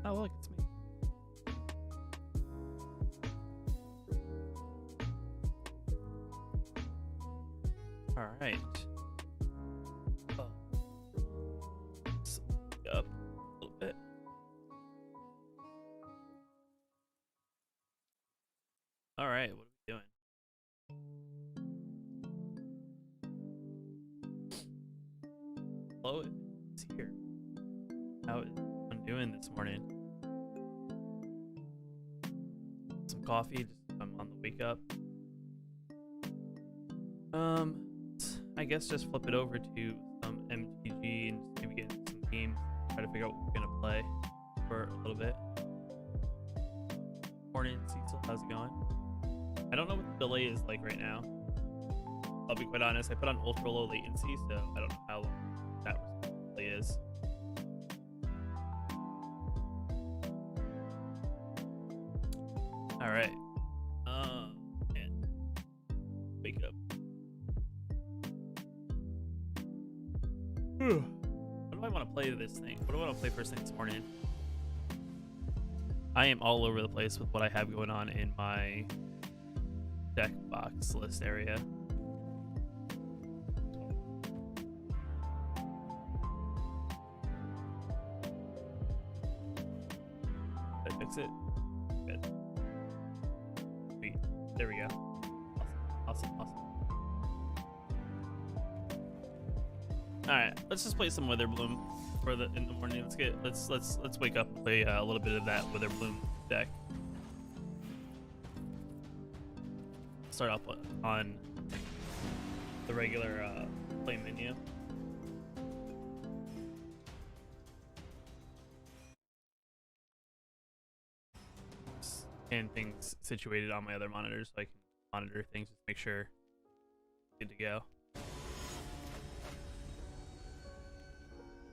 Oh, look, it's me. All right. Let's look up a little bit. All right, what are we doing? Hello, it's here. How is everyone doing this morning? Some coffee, just I'm on the wake up. I guess just flip it over to some MTG and just maybe get into some games. Try to figure out what we're gonna play for a little bit. Morning, Cecil, how's it going? I don't know what the delay is like right now. I'll be quite honest, I put on ultra low latency, so I don't know how long that really is. All right. Man. Wake up. What do I want to play this thing? What do I want to play first thing this morning? I am all over the place with what I have going on in my deck box list area. Did I fix it? Good. Sweet. There we go. Awesome. All right, let's just play some Witherbloom in the morning. Let's wake up and play a little bit of that Witherbloom deck. Start off on the regular play menu. And things situated on my other monitors so I can monitor things, just make sure it's good to go.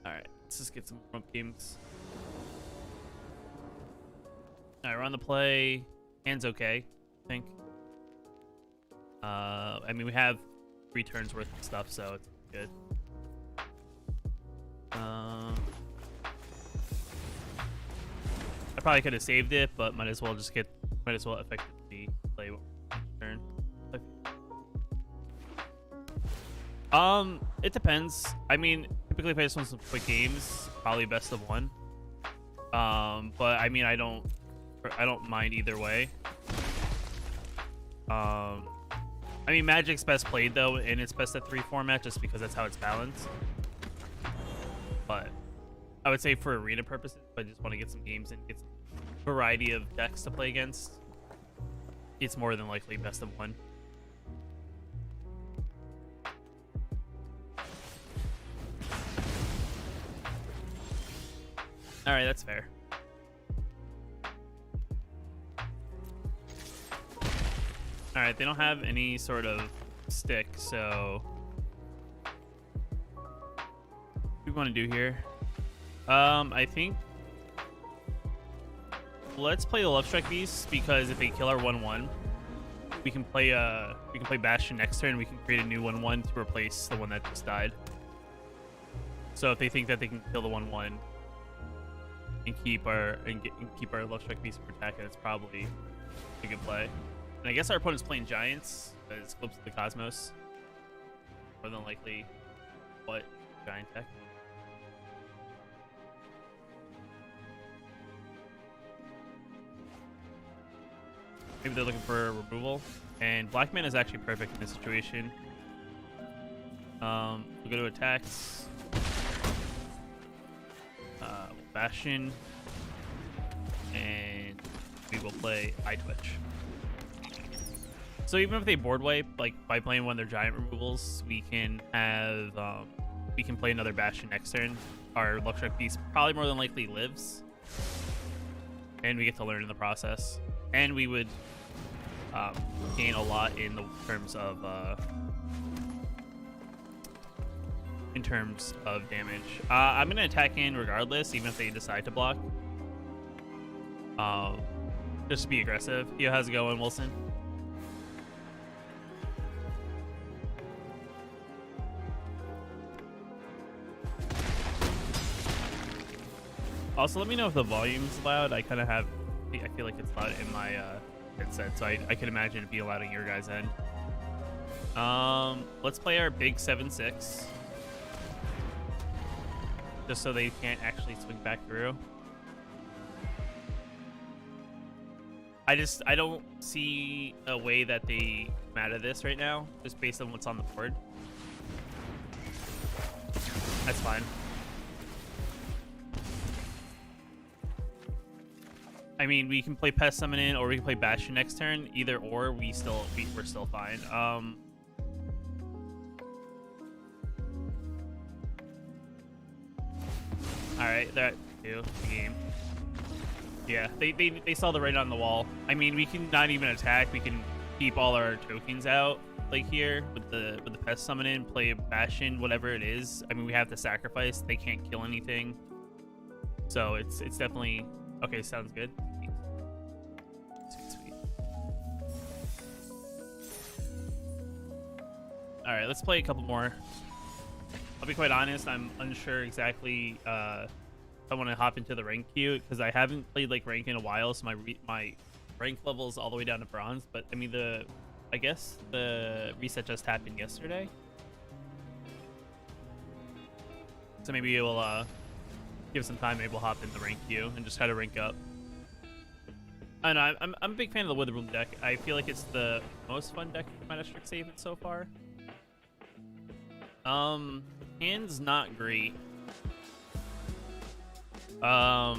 Alright, let's just get some front games. Alright, we're on the play. Hand's okay, I think. I mean, we have 3 turns worth of stuff, so it's good. I probably could have saved it, but might as well effectively play one turn. It depends. I mean, typically if I just want some quick games, probably best of 1. But I mean, I don't mind either way. I mean, Magic's best played though in its best of 3 format, just because that's how it's balanced. But I would say for arena purposes, if I just want to get some games and get some variety of decks to play against, it's more than likely best of 1. All right, that's fair. All right, they don't have any sort of stick, so what do we want to do here? I think let's play the Love Strike Beast, because if they kill our 1/1, we can play Bastion next turn. We can create a new 1/1 to replace the one that just died. So if they think that they can kill the 1/1 and keep our Love Strike Beast protected, it's probably a good play. And I guess our opponent's playing Giants, but it's close to the Cosmos. More than likely, what Giant deck? Maybe they're looking for removal, and Black Man is actually perfect in this situation. We'll go to attacks. Bastion, and we will play Eye Twitch. So even if they board wipe, like by playing one of their giant removals, we can have we can play another Bastion next turn. Our Love Strike Beast probably more than likely lives, and we get to learn in the process. And we would gain a lot in the terms of damage. I'm gonna attack in regardless, even if they decide to block. Just to be aggressive. Yo, how's it going, Wilson? Also, let me know if the volume's loud. I kind of have, I feel like it's loud in my headset, so I can imagine it being loud on your guys' end. Let's play our big 7/6, just so they can't actually swing back through. I don't see a way that they come out of this right now, just based on what's on the board. That's fine. I mean, we can play Pest Summon in, or we can play Bastion next turn. Either or, we're still fine. All right, that the game. Yeah, they saw the writing on the wall. I mean, we can not even attack. We can keep all our tokens out, like here with the Pest Summon in, play a Bastion, whatever it is. I mean, we have to sacrifice. They can't kill anything, so it's definitely okay. Sounds good. Sweet. All right, let's play a couple more. I'll be quite honest. I'm unsure exactly. I want to hop into the rank queue because I haven't played like rank in a while, so my rank level is all the way down to bronze. But I mean, I guess the reset just happened yesterday, so maybe we'll give some time. Maybe we'll hop in the rank queue and just try to rank up. I know I'm a big fan of the Witherbloom deck. I feel like it's the most fun deck for Meta Strict Saving so far. Hand's not great. I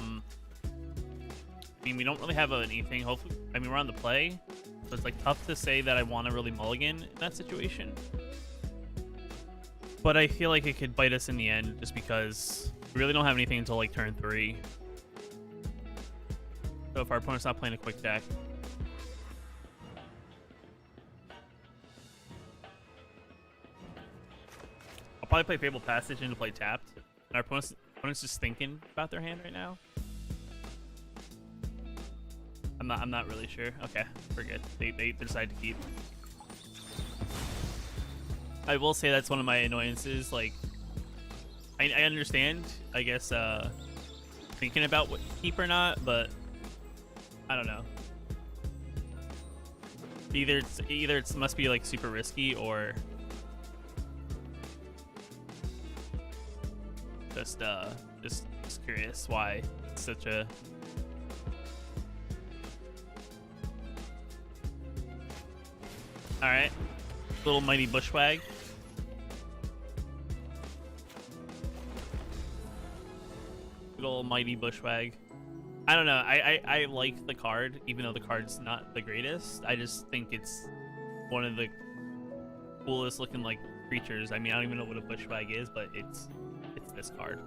mean, we don't really have anything. Hopefully, I mean, we're on the play, so it's like tough to say that I want to really mulligan in that situation. But I feel like it could bite us in the end, just because we really don't have anything until like turn 3. So if our opponent's not playing a quick deck, I'll probably play Fabled Passage into play tapped, and our opponent's just thinking about their hand right now. I'm not really sure. Okay, we're good. They decide to keep. I will say that's one of my annoyances. Like, I understand, I guess, thinking about what keep or not, but I don't know. Either it must be like super risky, or just curious why it's such a. All right, little mighty bushwag. Good old mighty bushwag. I don't know. I like the card, even though the card's not the greatest. I just think it's one of the coolest looking like creatures. I mean, I don't even know what a bushwag is, but it's this card.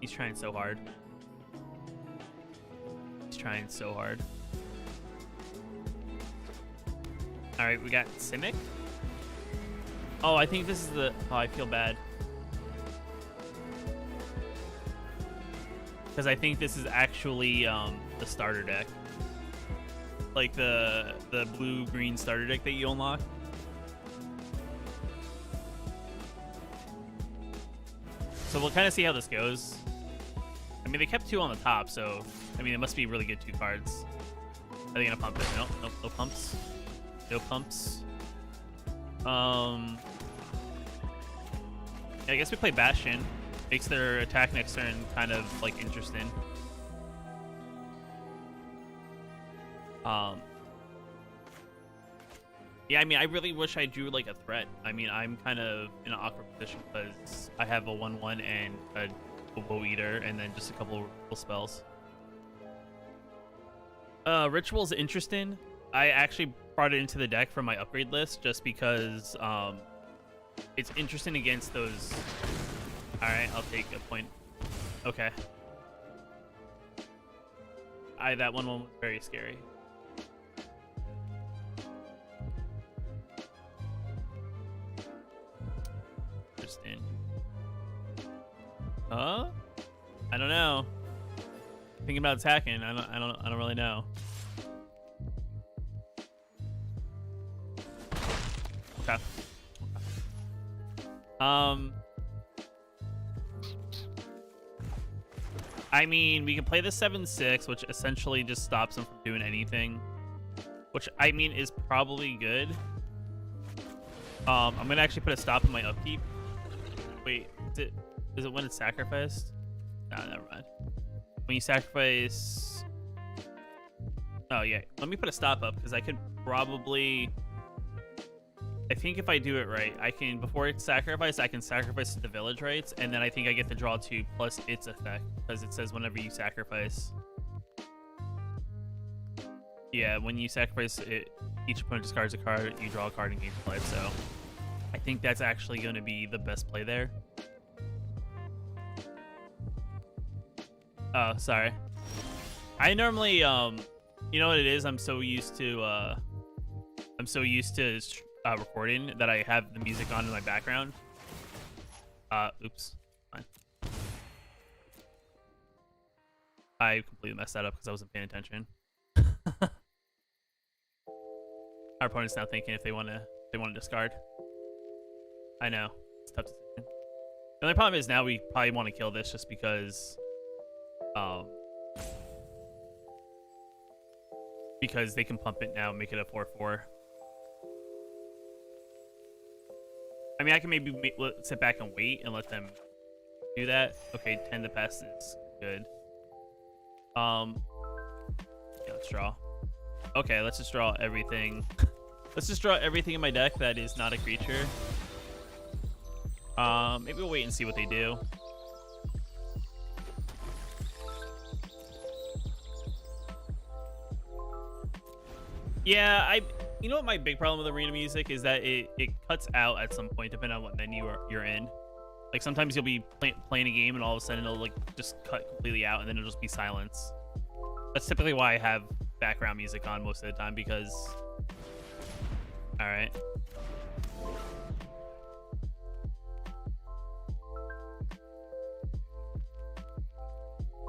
He's trying so hard. He's trying so hard. All right, we got Simic. Oh, I think this is the. Oh, I feel bad. Because I think this is actually the starter deck. Like the blue-green starter deck that you unlock. So we'll kind of see how this goes. I mean, they kept 2 on the top, so I mean, it must be really good 2 cards. Are they gonna pump it? Nope, no pumps. No pumps. Yeah, I guess we play Bastion. Makes their attack next turn kind of like interesting. Yeah, I mean, I really wish I drew like a threat. I mean, I'm kind of in an awkward position because I have a 1/1 and a Bow Eater, and then just a couple of spells. Ritual's interesting. I actually brought it into the deck from my upgrade list just because it's interesting against those. All right, I'll take a point. Okay. That one was very scary. Interesting. I don't know. Thinking about attacking. I don't really know. Okay. I mean, we can play the 7/6, which essentially just stops him from doing anything. Which, I mean, is probably good. I'm going to actually put a stop in my upkeep. Wait, is it when it's sacrificed? No, never mind. When you sacrifice... Oh, yeah. Let me put a stop up, because I could probably... I think if I do it right, I can, before it's sacrificed, I can sacrifice the village rights, and then I think I get to draw 2 plus its effect, because it says whenever you sacrifice. Yeah, when you sacrifice it, each opponent discards a card, you draw a card and gain life, so I think that's actually going to be the best play there. Oh, sorry. I normally, you know what it is? I'm so used to recording that I have the music on in my background. Oops. Fine. I completely messed that up because I wasn't paying attention. Our opponent's now thinking if they want to discard. I know. It's a tough decision. The only problem is now we probably want to kill this just because they can pump it now and make it a 4/4. I mean, I can maybe sit back and wait and let them do that. Okay, 10 to pass is good. Yeah, let's draw. Okay, let's just draw everything. Let's just draw everything in my deck that is not a creature. Maybe we'll wait and see what they do. Yeah, you know what my big problem with arena music is that it cuts out at some point depending on what menu you're in. Like sometimes you'll be playing a game and all of a sudden it'll like just cut completely out and then it'll just be silence. That's typically why I have background music on most of the time because... Alright.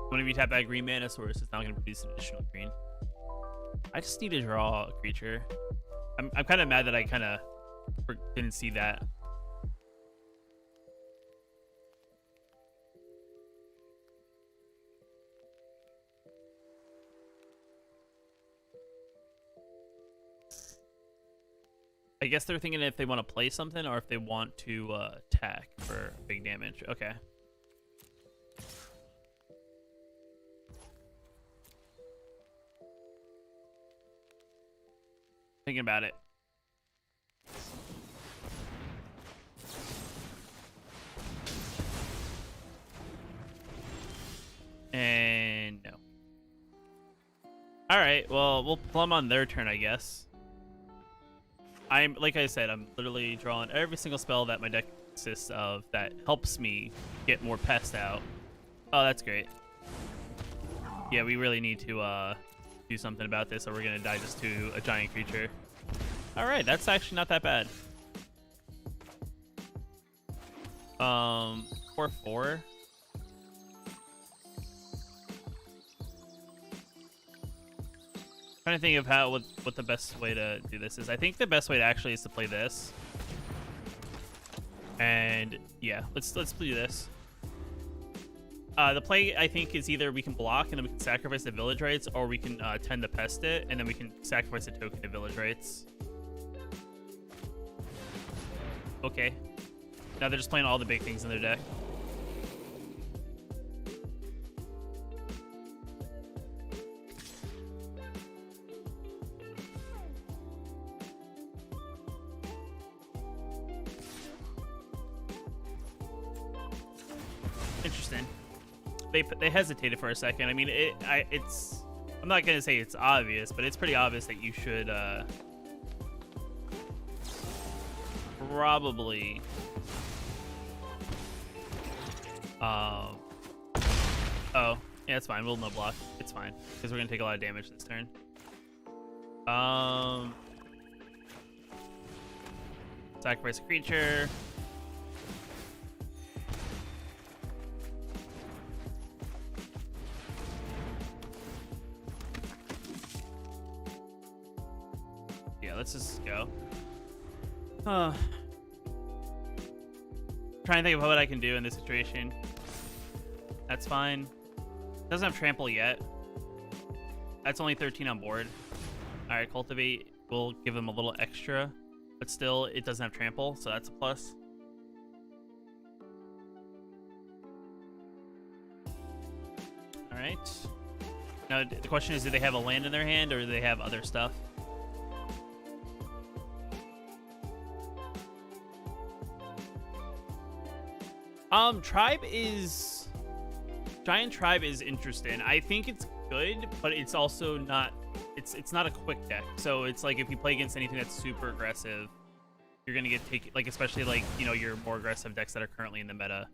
Whenever you tap that green mana source, it's not going to produce an additional green. I just need to draw a creature. I'm kind of mad that I kind of didn't see that. I guess they're thinking if they want to play something or if they want to attack for big damage. Okay. Thinking about it. And no. All right, well, we'll plumb on their turn, I guess. Like I said, I'm literally drawing every single spell that my deck consists of that helps me get more pests out. Oh, that's great. Yeah, we really need to do something about this or we're gonna die just to a giant creature. All right, that's actually not that bad. 4/4. Trying to think of what the best way to do this is. I think the best way to actually is to play this. And yeah, let's do this. The play I think is either we can block and then we can sacrifice the village rights, or we can tend to pest it and then we can sacrifice a token to village rights. Okay. Now they're just playing all the big things in their deck. Interesting. They hesitated for a second. I mean, it's. I'm not gonna say it's obvious, but it's pretty obvious that you should probably. Oh, yeah, it's fine. We'll no block. It's fine because we're gonna take a lot of damage this turn. Sacrifice a creature. Let's just go. Trying to think of what I can do in this situation. That's fine. Doesn't have trample yet. That's only 13 on board. All right, cultivate. We'll give him a little extra, but still, it doesn't have trample, so that's a plus. All right. Now the question is, do they have a land in their hand, or do they have other stuff? Giant Tribe is interesting. I think it's good, but it's also not. It's not a quick deck. So it's like if you play against anything that's super aggressive, you're gonna get taken. Like especially like your more aggressive decks that are currently in the meta.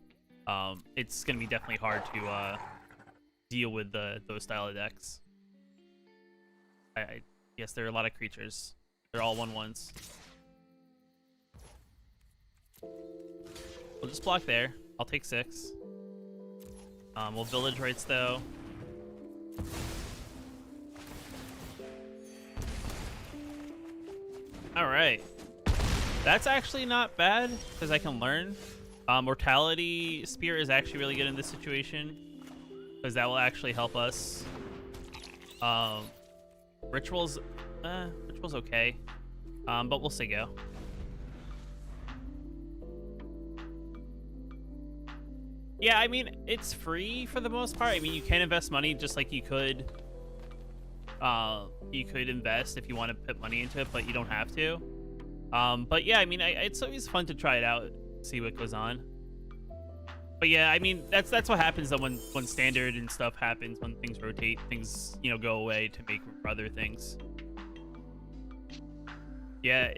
It's gonna be definitely hard to deal with those style of decks. Yes, there are a lot of creatures. They're all 1/1s. We'll just block there. I'll take 6. We'll Village Rights though. All right, that's actually not bad because I can learn. Mortality Spear is actually really good in this situation because that will actually help us. Ritual's okay, but we'll say go. Yeah, I mean, it's free for the most part. I mean, you can invest money just like you could invest if you want to put money into it, but you don't have to. But yeah, I mean, it's always fun to try it out, see what goes on. But yeah, I mean, that's what happens though when standard and stuff happens, when things rotate, things, go away to make room for other things. Yeah,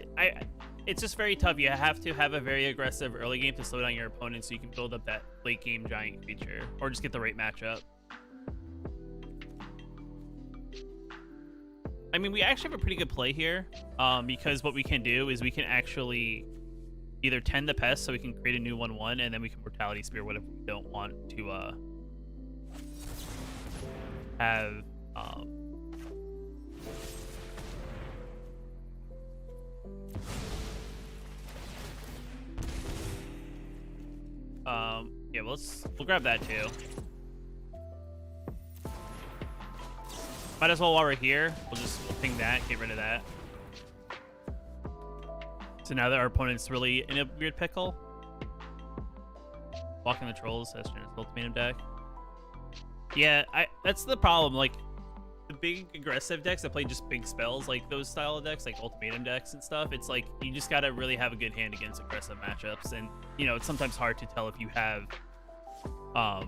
it's just very tough. You have to have a very aggressive early game to slow down your opponent so you can build up that late game giant creature, or just get the right matchup. I mean, we actually have a pretty good play here, because what we can do is we can actually either tend the pest so we can create a new 1/1, and then we can Mortality Spear whatever we don't want to have. Yeah, we'll grab that too. Might as well while we're here, we'll ping that, get rid of that. So now that our opponent's really in a weird pickle. Walking the Trolls, that's Genesis Ultimatum deck. Yeah, that's the problem. Like, the big aggressive decks that play just big spells, like those style of decks, like Ultimatum decks and stuff, it's like, you just gotta really have a good hand against aggressive matchups. And, it's sometimes hard to tell if you have a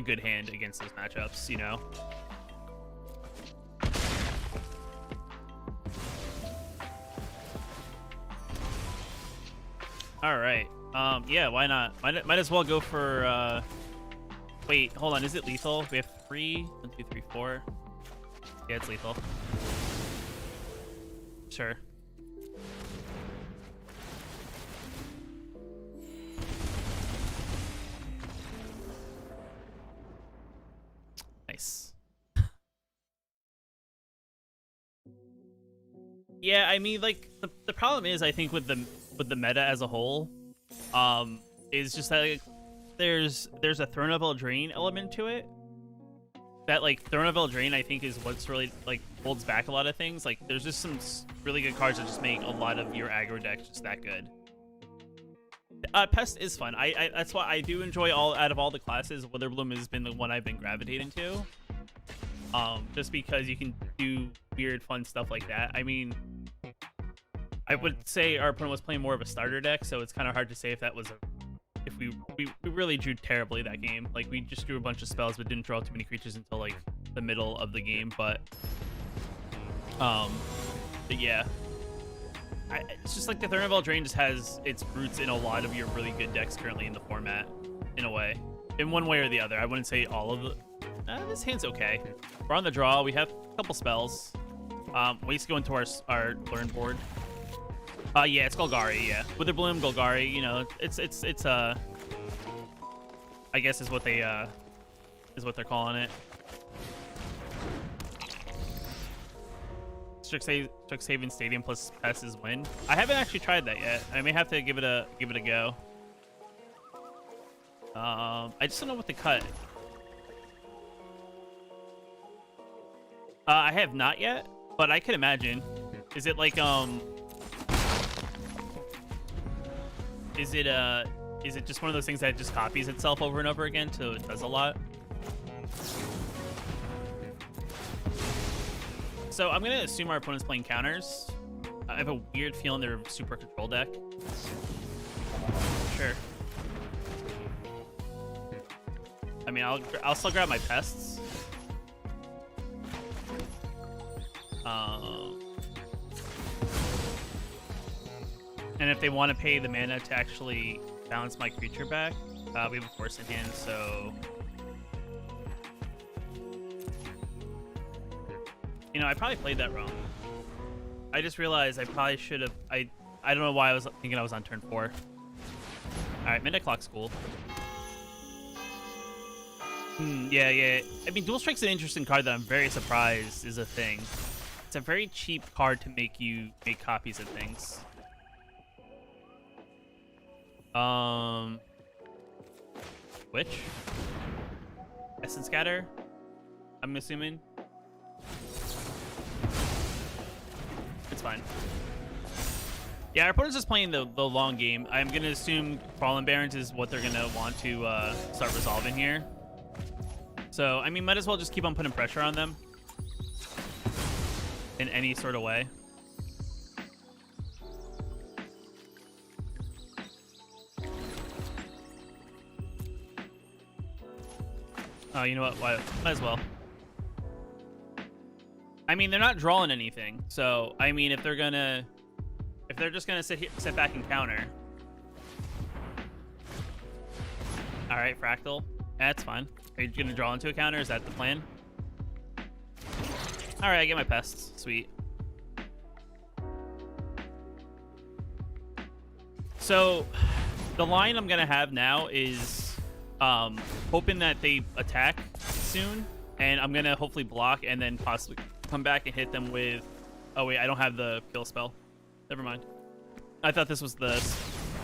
good hand against those matchups, All right. Yeah, why not? Might as well go for, wait, hold on. Is it lethal? We have 3. 1, 2, 3, 4. Yeah, it's lethal. Sure. Nice. Yeah, I mean, like, the problem is, I think, with the meta as a whole, is just that, like, there's a Throne of Eldraine element to it. That, like, Throne of Eldraine, I think, is what's really, like, holds back a lot of things. Like, there's just some really good cards that just make a lot of your aggro deck just that good. Pest is fun. That's why I do enjoy out of all the classes, Witherbloom has been the one I've been gravitating to. Just because you can do weird, fun stuff like that. I mean, I would say our opponent was playing more of a starter deck, so it's kind of hard to say if that was if we really drew terribly that game. Like, we just drew a bunch of spells but didn't draw too many creatures until like the middle of the game. But yeah, it's just like the Throne of Eldraine just has its roots in a lot of your really good decks currently in the format, in a way, in one way or the other. I wouldn't say all of the. This hand's okay. We're on the draw. We have a couple spells. We used to go into our learn board. Yeah, it's Golgari. Yeah, Witherbloom, Golgari. It's I guess is what they're calling it. Strixhaven Stadium plus Pest is win. I haven't actually tried that yet. I may have to give it a go. I just don't know what to cut. I have not yet, but I could imagine. Is it like is it just one of those things that just copies itself over and over again so it does a lot? So I'm gonna assume our opponent's playing counters. I have a weird feeling they're a super control deck. Sure. I mean, I'll still grab my pests. And if they want to pay the mana to actually balance my creature back, we have a force in hand, so... You know, I probably played that wrong. I just realized I probably should have... I don't know why I was thinking I was on turn 4. Alright, midnight clock's cool. Yeah. I mean, Dual Strike's an interesting card that I'm very surprised is a thing. It's a very cheap card to make you make copies of things. Which? Essence Scatter? I'm assuming. It's fine. Yeah, our opponent's just playing the long game. I'm gonna assume Fallen Barons is what they're gonna want to start resolving here. So, I mean, might as well just keep on putting pressure on them in any sort of way. Oh, you know what? Why? Might as well. I mean, they're not drawing anything, so I mean, if they're just gonna sit back and counter. All right, Fractal. That's fine. Are you gonna draw into a counter? Is that the plan? All right, I get my pests. Sweet. So, the line I'm gonna have now is hoping that they attack soon, and I'm gonna hopefully block and then possibly come back and hit them with... Oh wait, I don't have the kill spell. Never mind. I thought this was the...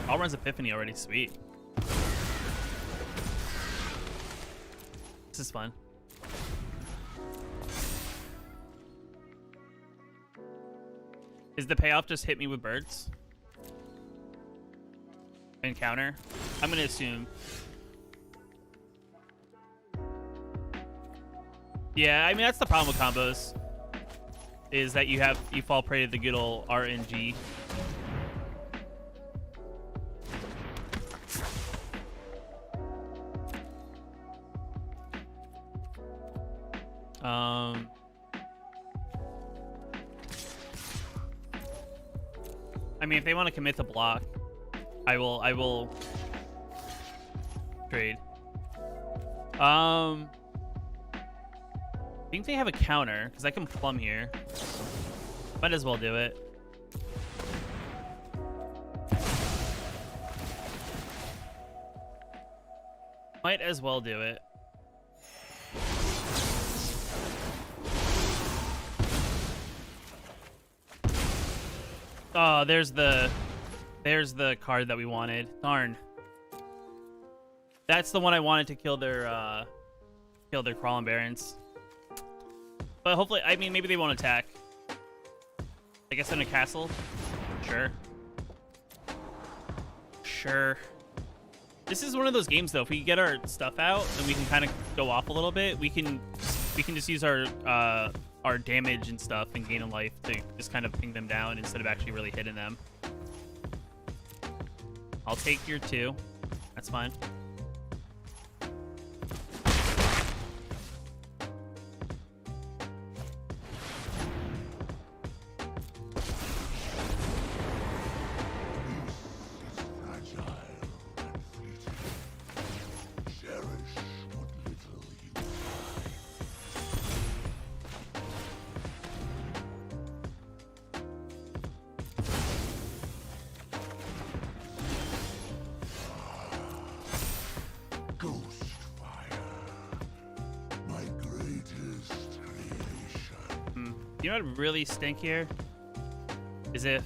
All runs Epiphany already. Sweet. This is fun. Is the payoff just hit me with birds? And counter? I'm gonna assume. Yeah, I mean, that's the problem with combos. Is that you fall prey to the good old RNG. I mean, if they want to commit to block, I will trade. I think they have a counter because I can plum here. Might as well do it. Might as well do it. Oh, there's the card that we wanted. Darn. That's the one I wanted to kill their Crawling Barons. But hopefully, I mean, maybe they won't attack. I guess in a castle? Sure. Sure. This is one of those games, though. If we get our stuff out, then we can kind of go off a little bit. We can just use our damage and stuff and gain a life to just kind of ping them down instead of actually really hitting them. I'll take your 2. That's fine. You know what would really stink here? Is if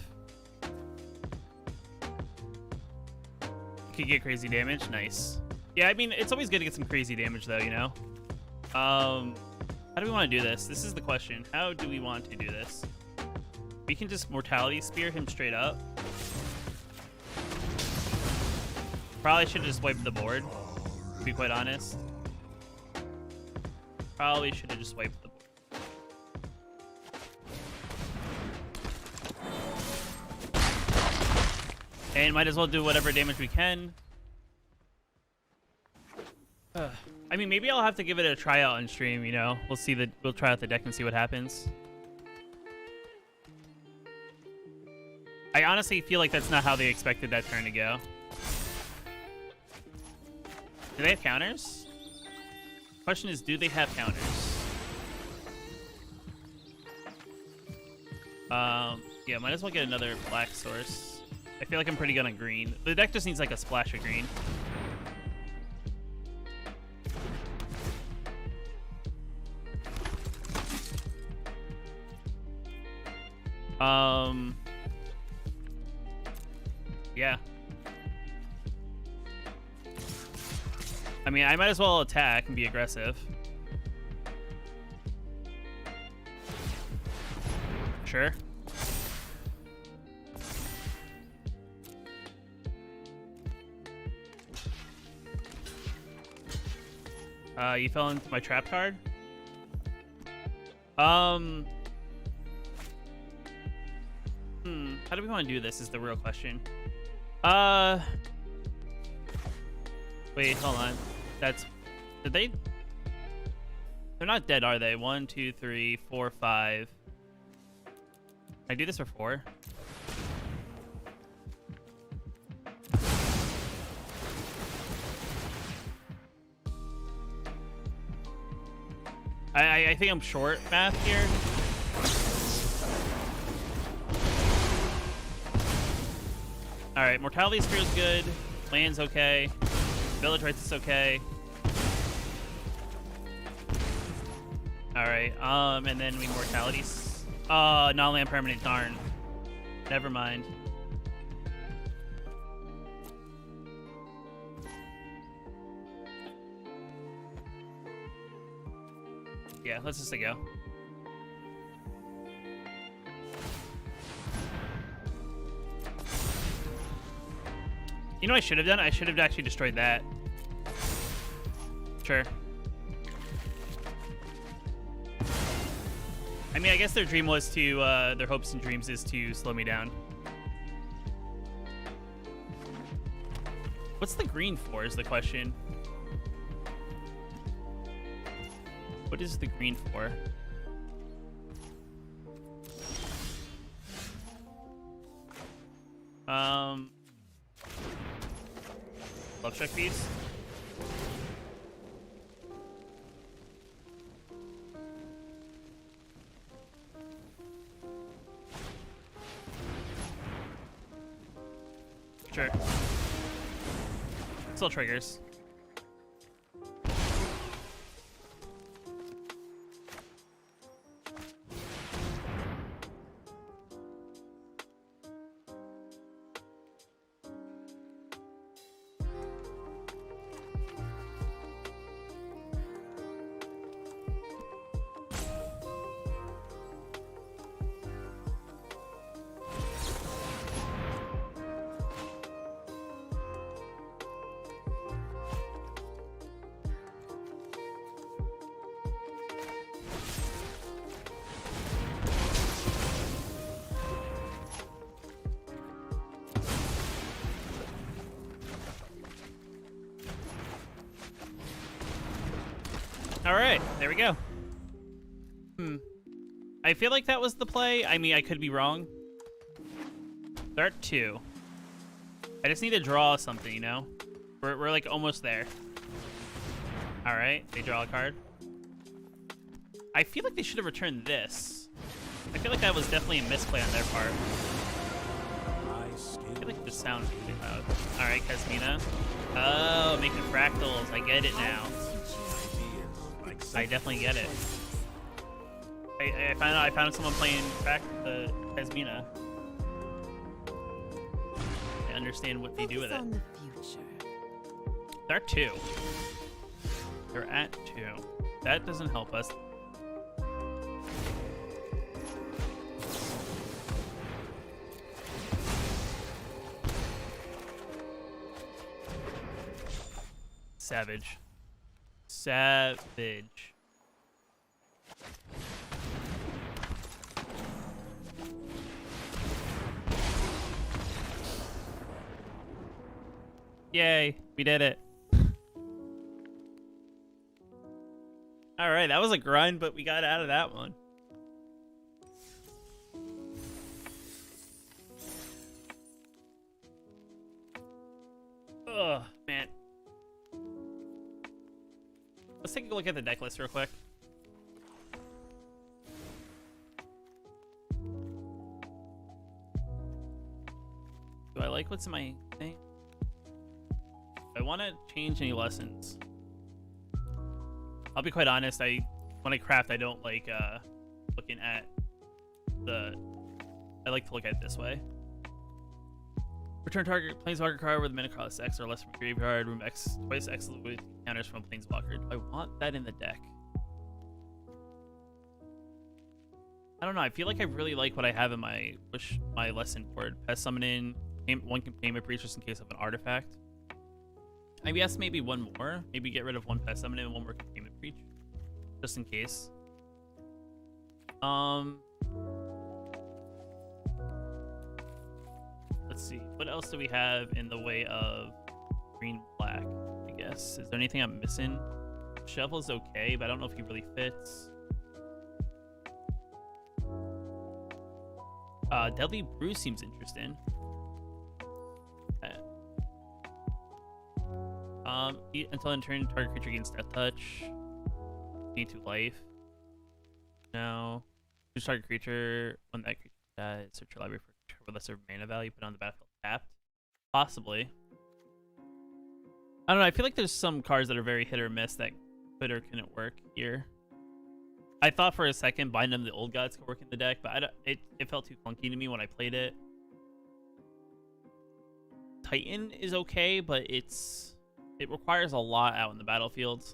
you could get crazy damage. Nice. Yeah, I mean, it's always good to get some crazy damage, though, you know? How How do we want to do this? This is the question. How do we want to do this? We can just Mortality Spear him straight up. Probably should have just wiped the board, to be quite honest. Probably should have just wiped the board. And might as well do whatever damage we can. I mean, maybe I'll have to give it a try out on stream, you know? We'll try out the deck and see what happens. I honestly feel like that's not how they expected that turn to go. Do they have counters? Question is, do they have counters? Yeah, might as well get another black source. I feel like I'm pretty good on green. The deck just needs like a splash of green. Yeah. I mean, I might as well attack and be aggressive. Sure. You fell into my trap card? How do we want to do this is the real question. Wait, hold on. They're not dead, are they? 1, 2, 3, 4, 5. Can I do this for 4? I think I'm short math here. Alright, Mortality Spear is good. Land's okay. Village Rites is okay. Alright, and then we Mortalities. Oh, non-land permanent, darn. Never mind. Yeah, let's just go. You know what I should have done? I should have actually destroyed that. Sure. I mean, I guess their dream was to, their hopes and dreams is to slow me down. What's the green for is the question. What is the green for? Love check these. Sure. Still triggers. All right, there we go. I feel like that was the play. I mean, I could be wrong. They're at 2. I just need to draw something, you know? We're like almost there. All right, they draw a card. I feel like they should have returned this. I feel like that was definitely a misplay on their part. I feel like the sound really loud. All right, Casmina. Oh, making fractals. I get it now. I definitely get it. I found someone playing the Casmina. I understand what they do with it. They're at 2. They're at 2. That doesn't help us. Savage. Savage. Yay, we did it. All right, that was a grind, but we got out of that one. Ugh, man. Let's take a look at the deck list real quick. Do I like what's in my thing? I want to change any lessons. I'll be quite honest, when I craft, I don't like looking at I like to look at it this way. Return target Planeswalker card with mana cost X or less from graveyard, room X, twice X with counters from Planeswalker. Do I want that in the deck? I don't know, I feel like I really like what I have in my lesson board. Pest summon in, one containment breach just in case of an artifact. I guess maybe one more. Maybe get rid of one pest summon and one more containment breach. Just in case. Let's see. What else do we have in the way of green black, I guess? Is there anything I'm missing? Shovel's okay, but I don't know if he really fits. Deadly Brew seems interesting. Until in turn, target creature gains death touch. Gain 2 life. Now, choose target creature. When that creature dies, search your library for a creature with lesser mana value. Put on the battlefield tapped. Possibly. I don't know. I feel like there's some cards that are very hit or miss that could or couldn't work here. I thought for a second Bind Them the Old Gods could work in the deck, but it felt too clunky to me when I played it. Titan is okay, but it requires a lot out in the battlefield.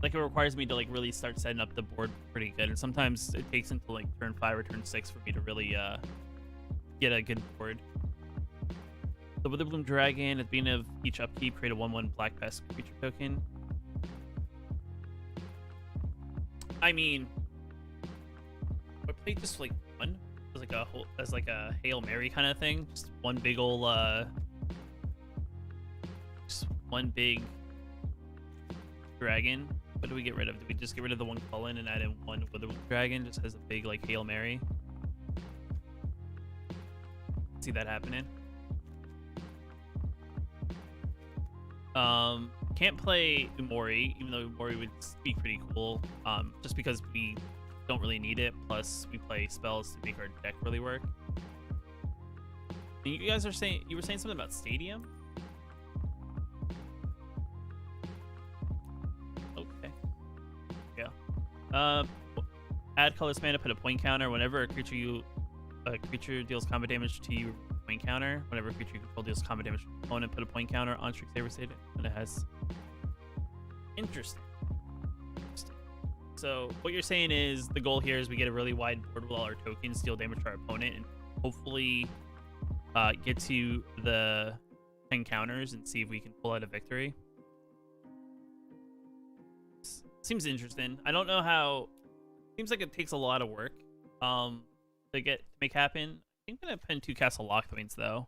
Like, it requires me to like really start setting up the board pretty good, and sometimes it takes until like turn 5 or turn 6 for me to really get a good board. The Witherbloom Dragon, at the beginning of each upkeep, create a 1/1 black pest creature token. I mean, I played just like one as like a Hail Mary kind of thing, just one big ol' just one big dragon. What do we get rid of? Did we just get rid of the one Cullen and add in one Witherbloom Dragon just as a big like Hail Mary? See that happening. Can't play Umori, even though Umori would be pretty cool, just because we don't really need it, plus we play spells to make our deck really work. And you guys are saying, you were saying something about Stadium? Okay. Yeah. Add colorless mana, put a point counter. Whenever a creature deals combat damage to you, point counter. Whenever a creature you control deals combat damage to an opponent, put a point counter on Strixhaven Stadium. And it has... Interesting. So what you're saying is the goal here is we get a really wide board with all our tokens, deal damage to our opponent, and hopefully get to the 10 counters and see if we can pull out a victory. Seems interesting. I don't know how... Seems like it takes a lot of work to make happen. I think I'm gonna put in 2 Castle Lockthwains though.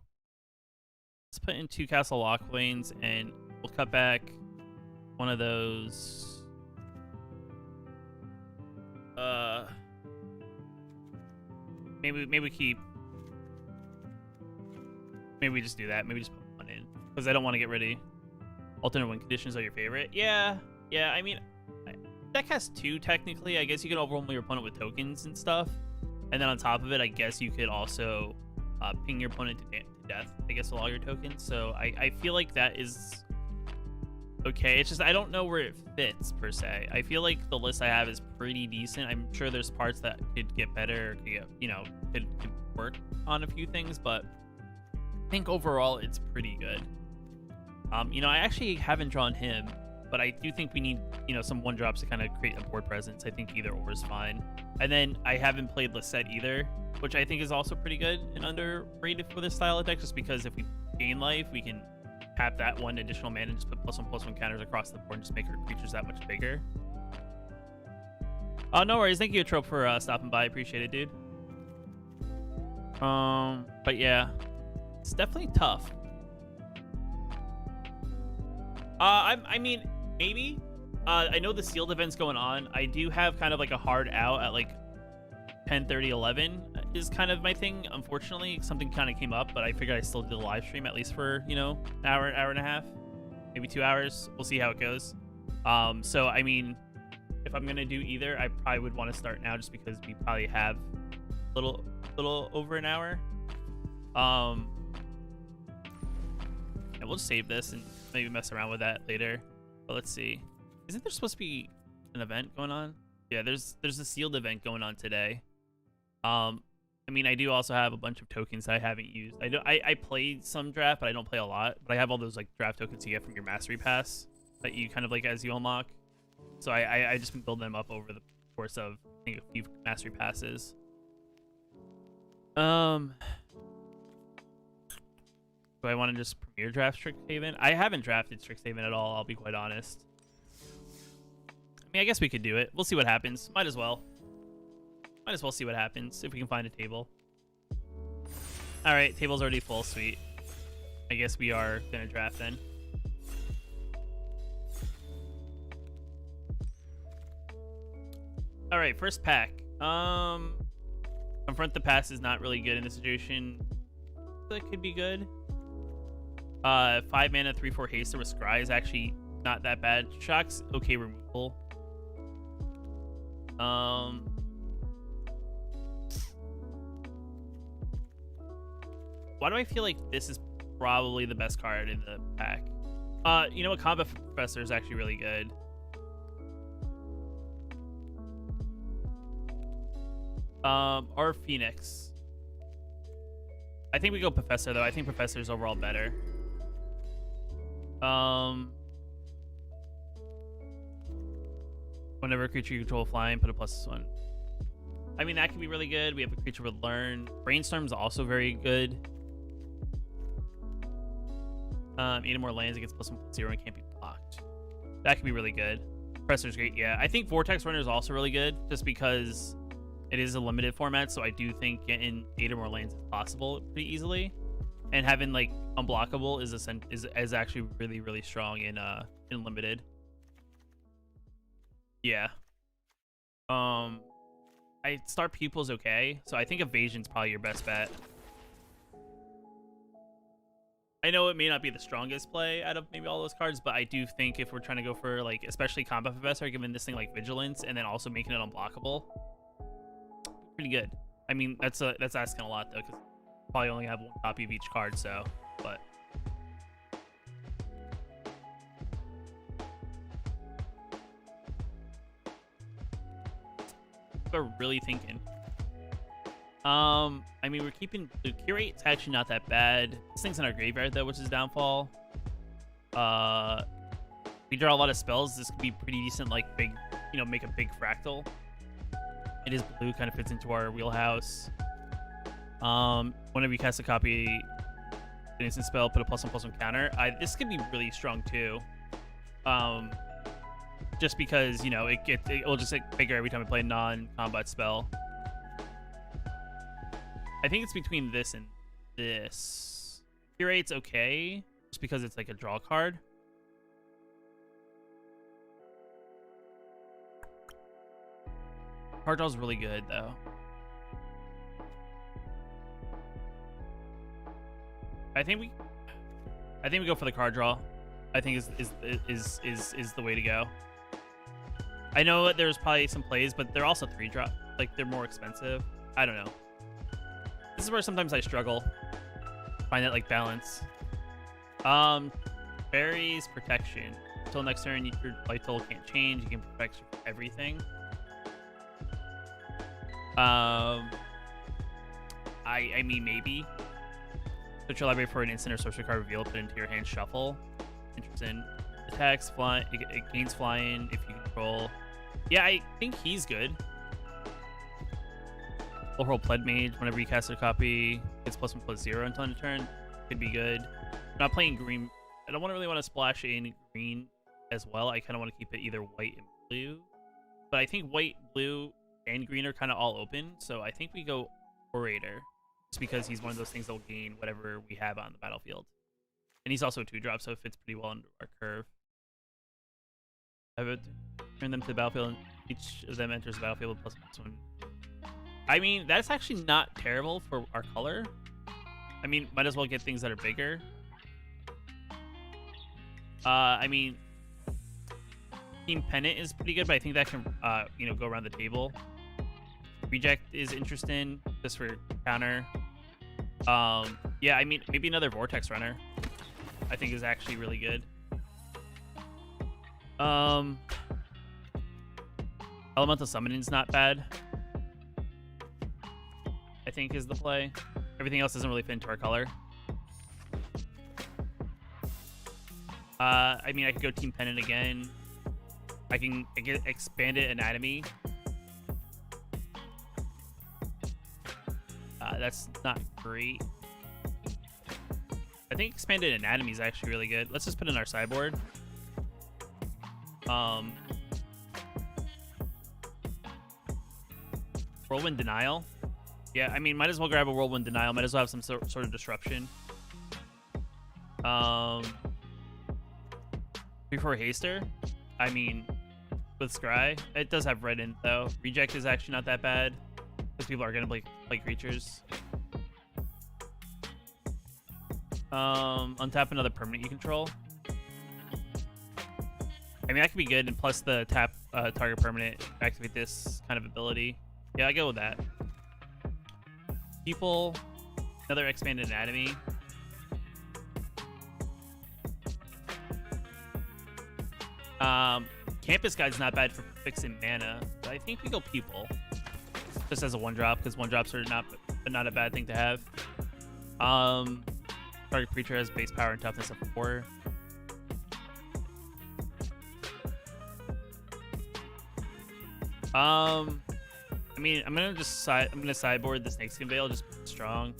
Let's put in 2 Castle Lockthwains and we'll cut back one of those. Maybe we just do that. Maybe just put one in because I don't want to get rid of alternate win conditions are your favorite. Yeah. I mean, deck has 2 technically. I guess you can overwhelm your opponent with tokens and stuff, and then on top of it, I guess you could also ping your opponent to death. I guess with all your tokens. So I feel like that is okay. It's just I don't know where it fits per se. I feel like the list I have is pretty decent. I'm sure there's parts that could get better, could get, could work on a few things, but I think overall it's pretty good. I actually haven't drawn him, but I do think we need, some 1-drops to kind of create a board presence. I think either or is fine. And then I haven't played Lisette either, which I think is also pretty good and underrated for this style of deck, just because if we gain life, we can tap that one additional mana and just put +1/+1 counters across the board and just make our creatures that much bigger. Oh, no worries. Thank you, Trope, for stopping by. Appreciate it, dude. But yeah, it's definitely tough. I mean, maybe. I know the sealed event's going on. I do have kind of like a hard out at like 10:30, 11 is kind of my thing. Unfortunately, something kind of came up, but I figured I still do the live stream at least for, you know, an hour and a half, maybe 2 hours. We'll see how it goes. So I mean, if I'm gonna do either, I probably would want to start now just because we probably have a little over an hour. And we'll just save this and maybe mess around with that later. But let's see. Isn't there supposed to be an event going on? Yeah, there's a sealed event going on today. I mean, I do also have a bunch of tokens that I haven't used. I played some draft, but I don't play a lot. But I have all those like draft tokens you get from your mastery pass that you kind of like as you unlock. So I just been building them up over the course of I think a few mastery passes. Do I want to just premier draft Strixhaven? I haven't drafted Strixhaven at all, I'll be quite honest. I mean, I guess we could do it. We'll see what happens. Might as well. Might as well see what happens if we can find a table. Alright, table's already full. Sweet. I guess we are gonna draft then. Alright, first pack. Confront the Past is not really good in this situation. That could be good. 5 mana, 3/4 haste with Scry is actually not that bad. Shock's okay removal. Why do I feel like this is probably the best card in the pack? You know what? Combat Professor is actually really good. Or Phoenix. I think we go Professor though. I think Professor is overall better. Whenever a creature you control flying, put a +1. I mean, that could be really good. We have a creature with Learn. Brainstorm's also very good. 8 or more lands against +1/+0 and can't be blocked. That could be really good. Professor's great, yeah. I think Vortex Runner is also really good, just because it is a limited format, so I do think getting 8 or more lands is possible pretty easily. And having like unblockable is actually really, really strong in limited. Yeah. I start Pupil's okay, so I think Evasion's probably your best bet. I know it may not be the strongest play out of maybe all those cards, but I do think if we're trying to go for like, especially Combat Professor, giving this thing like Vigilance and then also making it unblockable, pretty good. I mean, that's asking a lot though, because probably only have 1 copy of each card, so, but. We're really thinking. I mean, we're keeping the Curate. It's actually not that bad. This thing's in our graveyard though, which is downfall. We draw a lot of spells. This could be pretty decent, like big, you know, make a big fractal. It is blue, kind of fits into our wheelhouse. Whenever you cast a copy, an instant spell, put a +1/+1 counter. This could be really strong too. Just because, you know, it'll just get bigger every time I play a non-combat spell. I think it's between this and this. Curate's okay, just because it's like a draw card. Card draw's really good though. I think we go for the card draw. I think is the way to go. I know that there's probably some plays, but they're also 3-drop. Like, they're more expensive. I don't know. This is where sometimes I struggle. Find that, like, balance. Fairies, Protection. Until next turn, your life total can't change. You can protect everything. I mean, maybe. Search your library for an instant or sorcery card reveal, put it into your hand, shuffle. Interesting. Attacks, fly, it gains flying if you control. Yeah, I think he's good. Full roll Pled Mage. Whenever you cast a copy, it's +1/+0 until end of turn. Could be good. I'm not playing green I don't really want to splash in green as well. I kind of want to keep it either white and blue. But I think white, blue, and green are kind of all open. So I think we go Orator. Just because he's one of those things that will gain whatever we have on the battlefield. And he's also a 2-drop, so it fits pretty well into our curve. I would turn them to the battlefield, and each of them enters the battlefield with +1. I mean, that's actually not terrible for our color. I mean, might as well get things that are bigger. I mean, Team Pennant is pretty good, but I think that can, you know, go around the table. Reject is interesting, just for counter. Yeah, I mean, maybe another Vortex Runner, I think is actually really good. Elemental Summoning's not bad, I think is the play. Everything else doesn't really fit into our color. I mean, I could go Team Pennant again. I can get Expanded Anatomy. That's not great. I think Expanded Anatomy is actually really good. Let's just put it in our sideboard. Whirlwind Denial. Yeah, I mean, might as well grab a Whirlwind Denial. Might as well have some sort of disruption. 3-4 Haster. I mean, with Scry. It does have red in, though. Reject is actually not that bad. Because people are going to play creatures. Untap another permanent you control. I mean, that could be good. And plus the tap target permanent, activate this kind of ability. Yeah, I go with that. People, another Expanded Anatomy. Campus Guide's not bad for fixing mana, but I think we go People. Just as a 1-drop, because 1-drops are not a bad thing to have. Target creature has base power and toughness of 4. I mean, I'm gonna sideboard the Snakeskin Veil, just strong.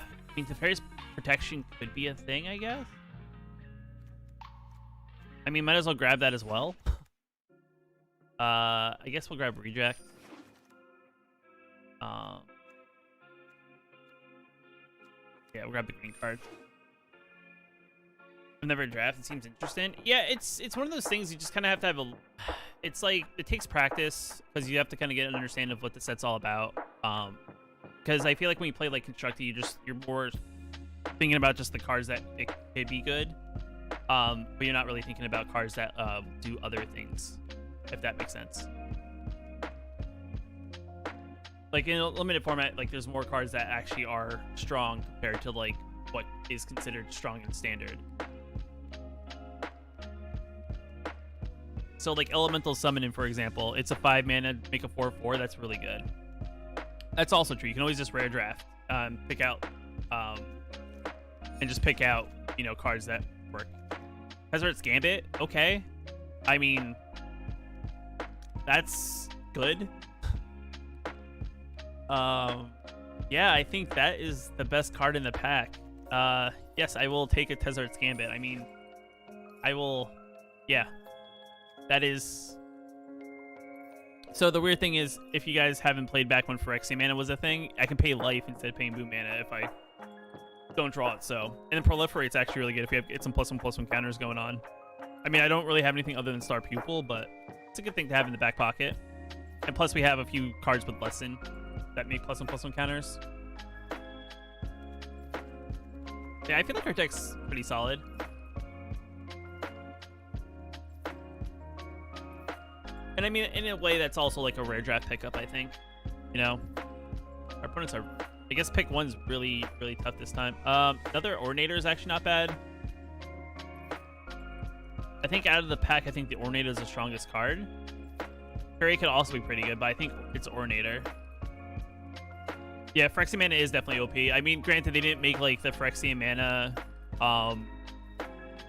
I mean, Teferi's Protection could be a thing, I guess. I mean, might as well grab that as well. I guess we'll grab Reject. Yeah, we'll grab the green card. I've never drafted. It seems interesting. Yeah, it's one of those things you just kind of have to have a... It's like, it takes practice, because you have to kind of get an understanding of what the set's all about. Because I feel like when you play like Constructed, you're more thinking about just the cards that it could be good. But you're not really thinking about cards that do other things, if that makes sense. Like in a limited format, like there's more cards that actually are strong compared to like what is considered strong in Standard. So like Elemental Summoning, for example, it's a 5 mana, make a 4/4. That's really good. That's also true. You can always just rare draft, pick out, and just pick out, you know, cards that work. Tezzer's Gambit, okay. I mean, that's good. Yeah, I think that is the best card in the pack. Yes, I will take a Tezzer's Gambit. I mean, I will, yeah. That is... So the weird thing is, if you guys haven't played back when Phyrexian Mana was a thing, I can pay life instead of paying Boom Mana if I don't draw it, so... And then Proliferate's actually really good if you have get some +1/+1 counters going on. I mean, I don't really have anything other than Star Pupil, but it's a good thing to have in the back pocket. And plus we have a few cards with Lesson that make +1/+1 counters. Yeah, I feel like our deck's pretty solid. And I mean, in a way, that's also like a rare draft pickup, I think. You know? Our opponents are... I guess pick 1's really, really tough this time. Another Ornator is actually not bad. I think out of the pack, I think the Ornator is the strongest card. Fairy could also be pretty good, but I think it's Ornator. Yeah, Phyrexian Mana is definitely OP. I mean, granted, they didn't make like the Phyrexian Mana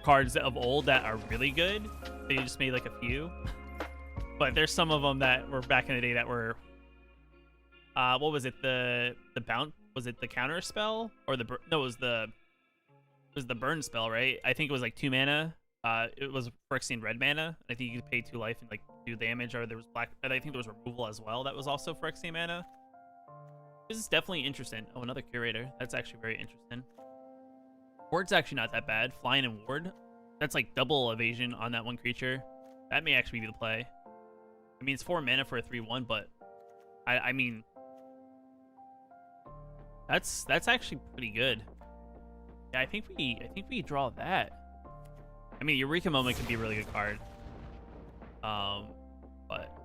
cards of old that are really good. They just made like a few. But there's some of them that were back in the day that were, what was it? The bounce? Was it the counter spell or no? It was the was the burn spell, right? I think it was like 2 mana. It was Phyrexian red mana. I think you could pay 2 life and like do damage, or there was black. And I think there was removal as well. That was also Phyrexian mana. This is definitely interesting. Oh, another curator. That's actually very interesting. Ward's actually not that bad. Flying and ward. That's like double evasion on that one creature. That may actually be the play. I mean, it's 4 mana for a 3/1, but I mean, that's actually pretty good. Yeah, I think we draw that. I mean, Eureka Moment could be a really good card. But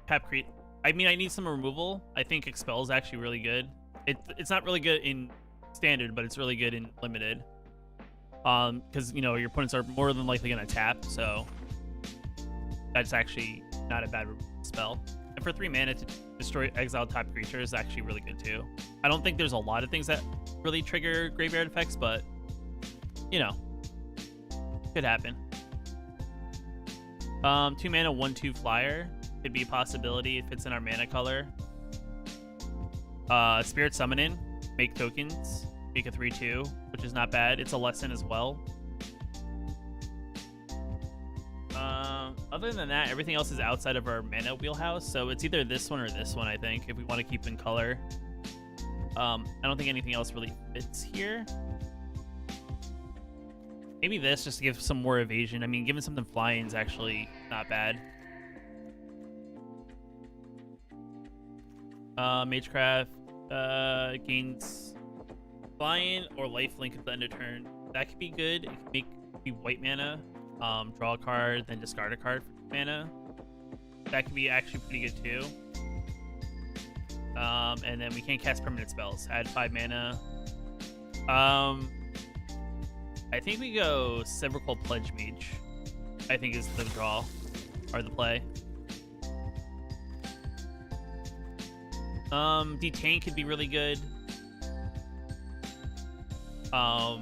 tap create. I mean, I need some removal. I think Expel is actually really good. It's not really good in standard, but it's really good in limited. Because you know your opponents are more than likely gonna tap, so that's actually not a bad spell. And for 3 mana to destroy exiled type creature is actually really good too. I don't think there's a lot of things that really trigger graveyard effects, but you know, could happen. 2 mana 1/2 flyer could be a possibility if it's in our mana color. Spirit Summoning, make tokens, make a 3/2, which is not bad. It's a lesson as well. Other than that, everything else is outside of our mana wheelhouse, so it's either this one or this one, I think, if we want to keep in color. I don't think anything else really fits here. Maybe this, just to give some more evasion. I mean, giving something flying is actually not bad. Magecraft gains flying or lifelink at the end of turn. That could be good. It could be white mana. Draw a card, then discard a card for mana. That could be actually pretty good too. And then we can't cast permanent spells. Add 5 mana. I think we go Several Pledge Mage. I think is the draw or the play. Detain could be really good.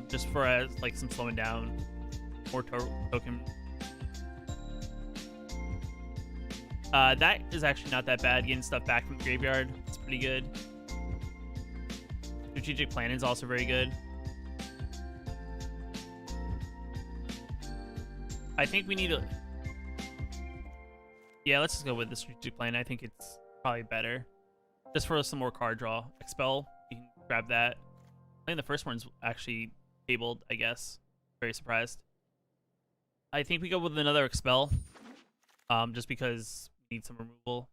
Just for like some slowing down. Or token. That is actually not that bad. Getting stuff back from the graveyard, it's pretty good. Strategic Planning is also very good. I think we need to. Yeah, let's just go with the Strategic Plan. I think it's probably better. Just for some more card draw. Expel, you can grab that. I think the first one's actually tabled, I guess. Very surprised. I think we go with another Expel, just because we need some removal.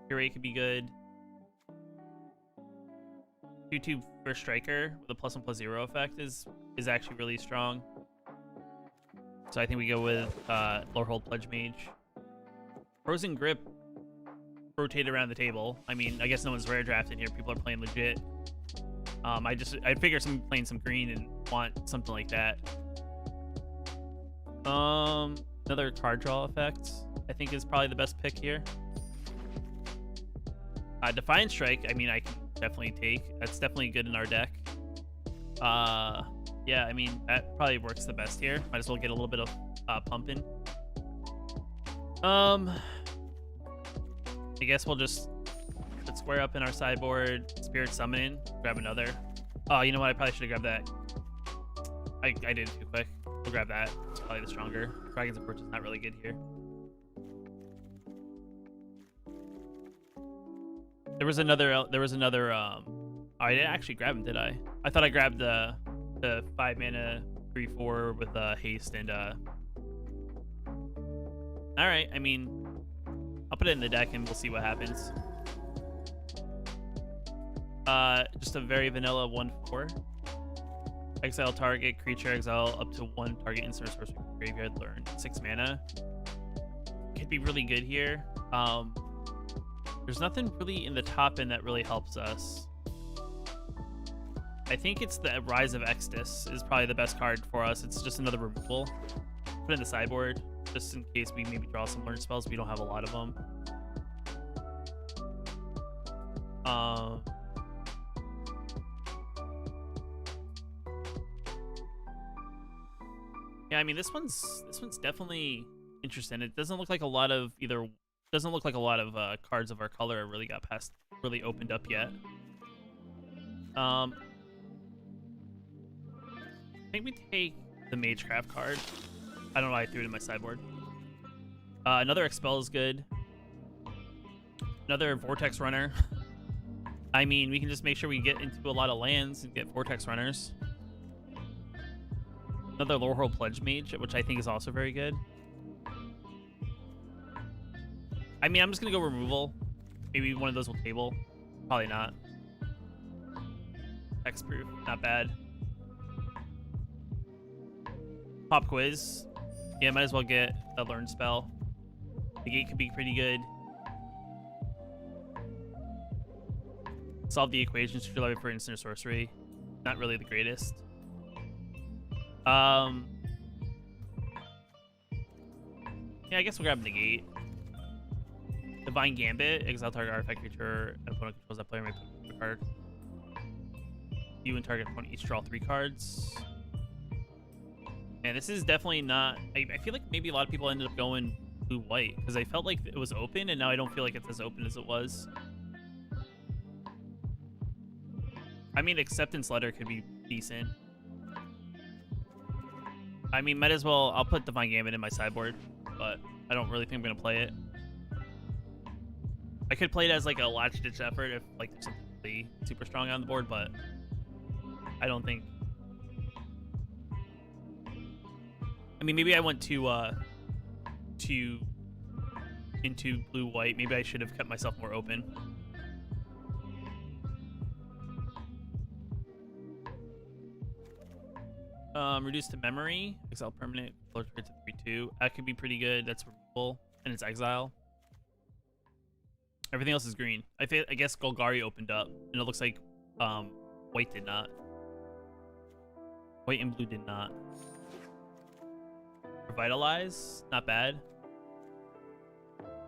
Curate could be good. 2/2 for Striker with a +1/+0 effect is actually really strong. So I think we go with Lorehold Pledge Mage. Frozen Grip rotate around the table. I mean, I guess no one's rare drafting here. People are playing legit. I figure someone playing some green and want something like that. Another card draw effect I think is probably the best pick here. Defiant Strike, I mean, I can definitely take. That's definitely good in our deck. Yeah, I mean, that probably works the best here. Might as well get a little bit of pumping. I guess we'll just square up in our sideboard, Spirit Summoning, grab another. Oh, you know what? I probably should have grabbed that. I did it too quick. We'll grab that. It's probably the stronger. Dragon's Approach is not really good here. There was another. Oh, I didn't actually grab him, did I? I thought I grabbed the 5 mana 3/4 with haste and All right. I mean, I'll put it in the deck and we'll see what happens. Just a very vanilla 1/4. Exile target creature, exile up to 1 target instant or sorcery graveyard, learn 6 mana. Could be really good here. There's nothing really in the top end that really helps us. I think it's the Rise of Exodus is probably the best card for us. It's just another removal. Put it in the sideboard just in case we maybe draw some learn spells. We don't have a lot of them. Yeah, I mean this one's definitely interesting. It doesn't look like a lot of cards of our color really opened up yet. I think we take the Magecraft card. I don't know why I threw it in my sideboard. Another Expel is good. Another Vortex Runner. I mean, we can just make sure we get into a lot of lands and get Vortex Runners. Another Lorehold Pledge Mage, which I think is also very good. I mean, I'm just going to go removal. Maybe one of those will table. Probably not. Hexproof, not bad. Pop Quiz. Yeah, might as well get a Learn Spell. The Gate could be pretty good. Solve the equations to levy for instant or sorcery. Not really the greatest. Yeah, I guess we'll grab Negate. Divine Gambit. Exile target artifact creature. Opponent controls that player may put a card. You and target opponent each draw 3 cards. And this is definitely not... I feel like maybe a lot of people ended up going blue-white because I felt like it was open, and now I don't feel like it's as open as it was. I mean, Acceptance Letter could be decent. I mean, might as well... I'll put Divine Gambit in my sideboard, but I don't really think I'm going to play it. I could play it as like a last-ditch effort if like there's something really super strong on the board, but I don't think... I mean, maybe I went into blue-white. Maybe I should have kept myself more open. Reduced to memory. Exile permanent. Color to 3/2. That could be pretty good. That's removal. And it's exile. Everything else is green. I guess Golgari opened up. And it looks like white did not. White and blue did not. Revitalize. Not bad.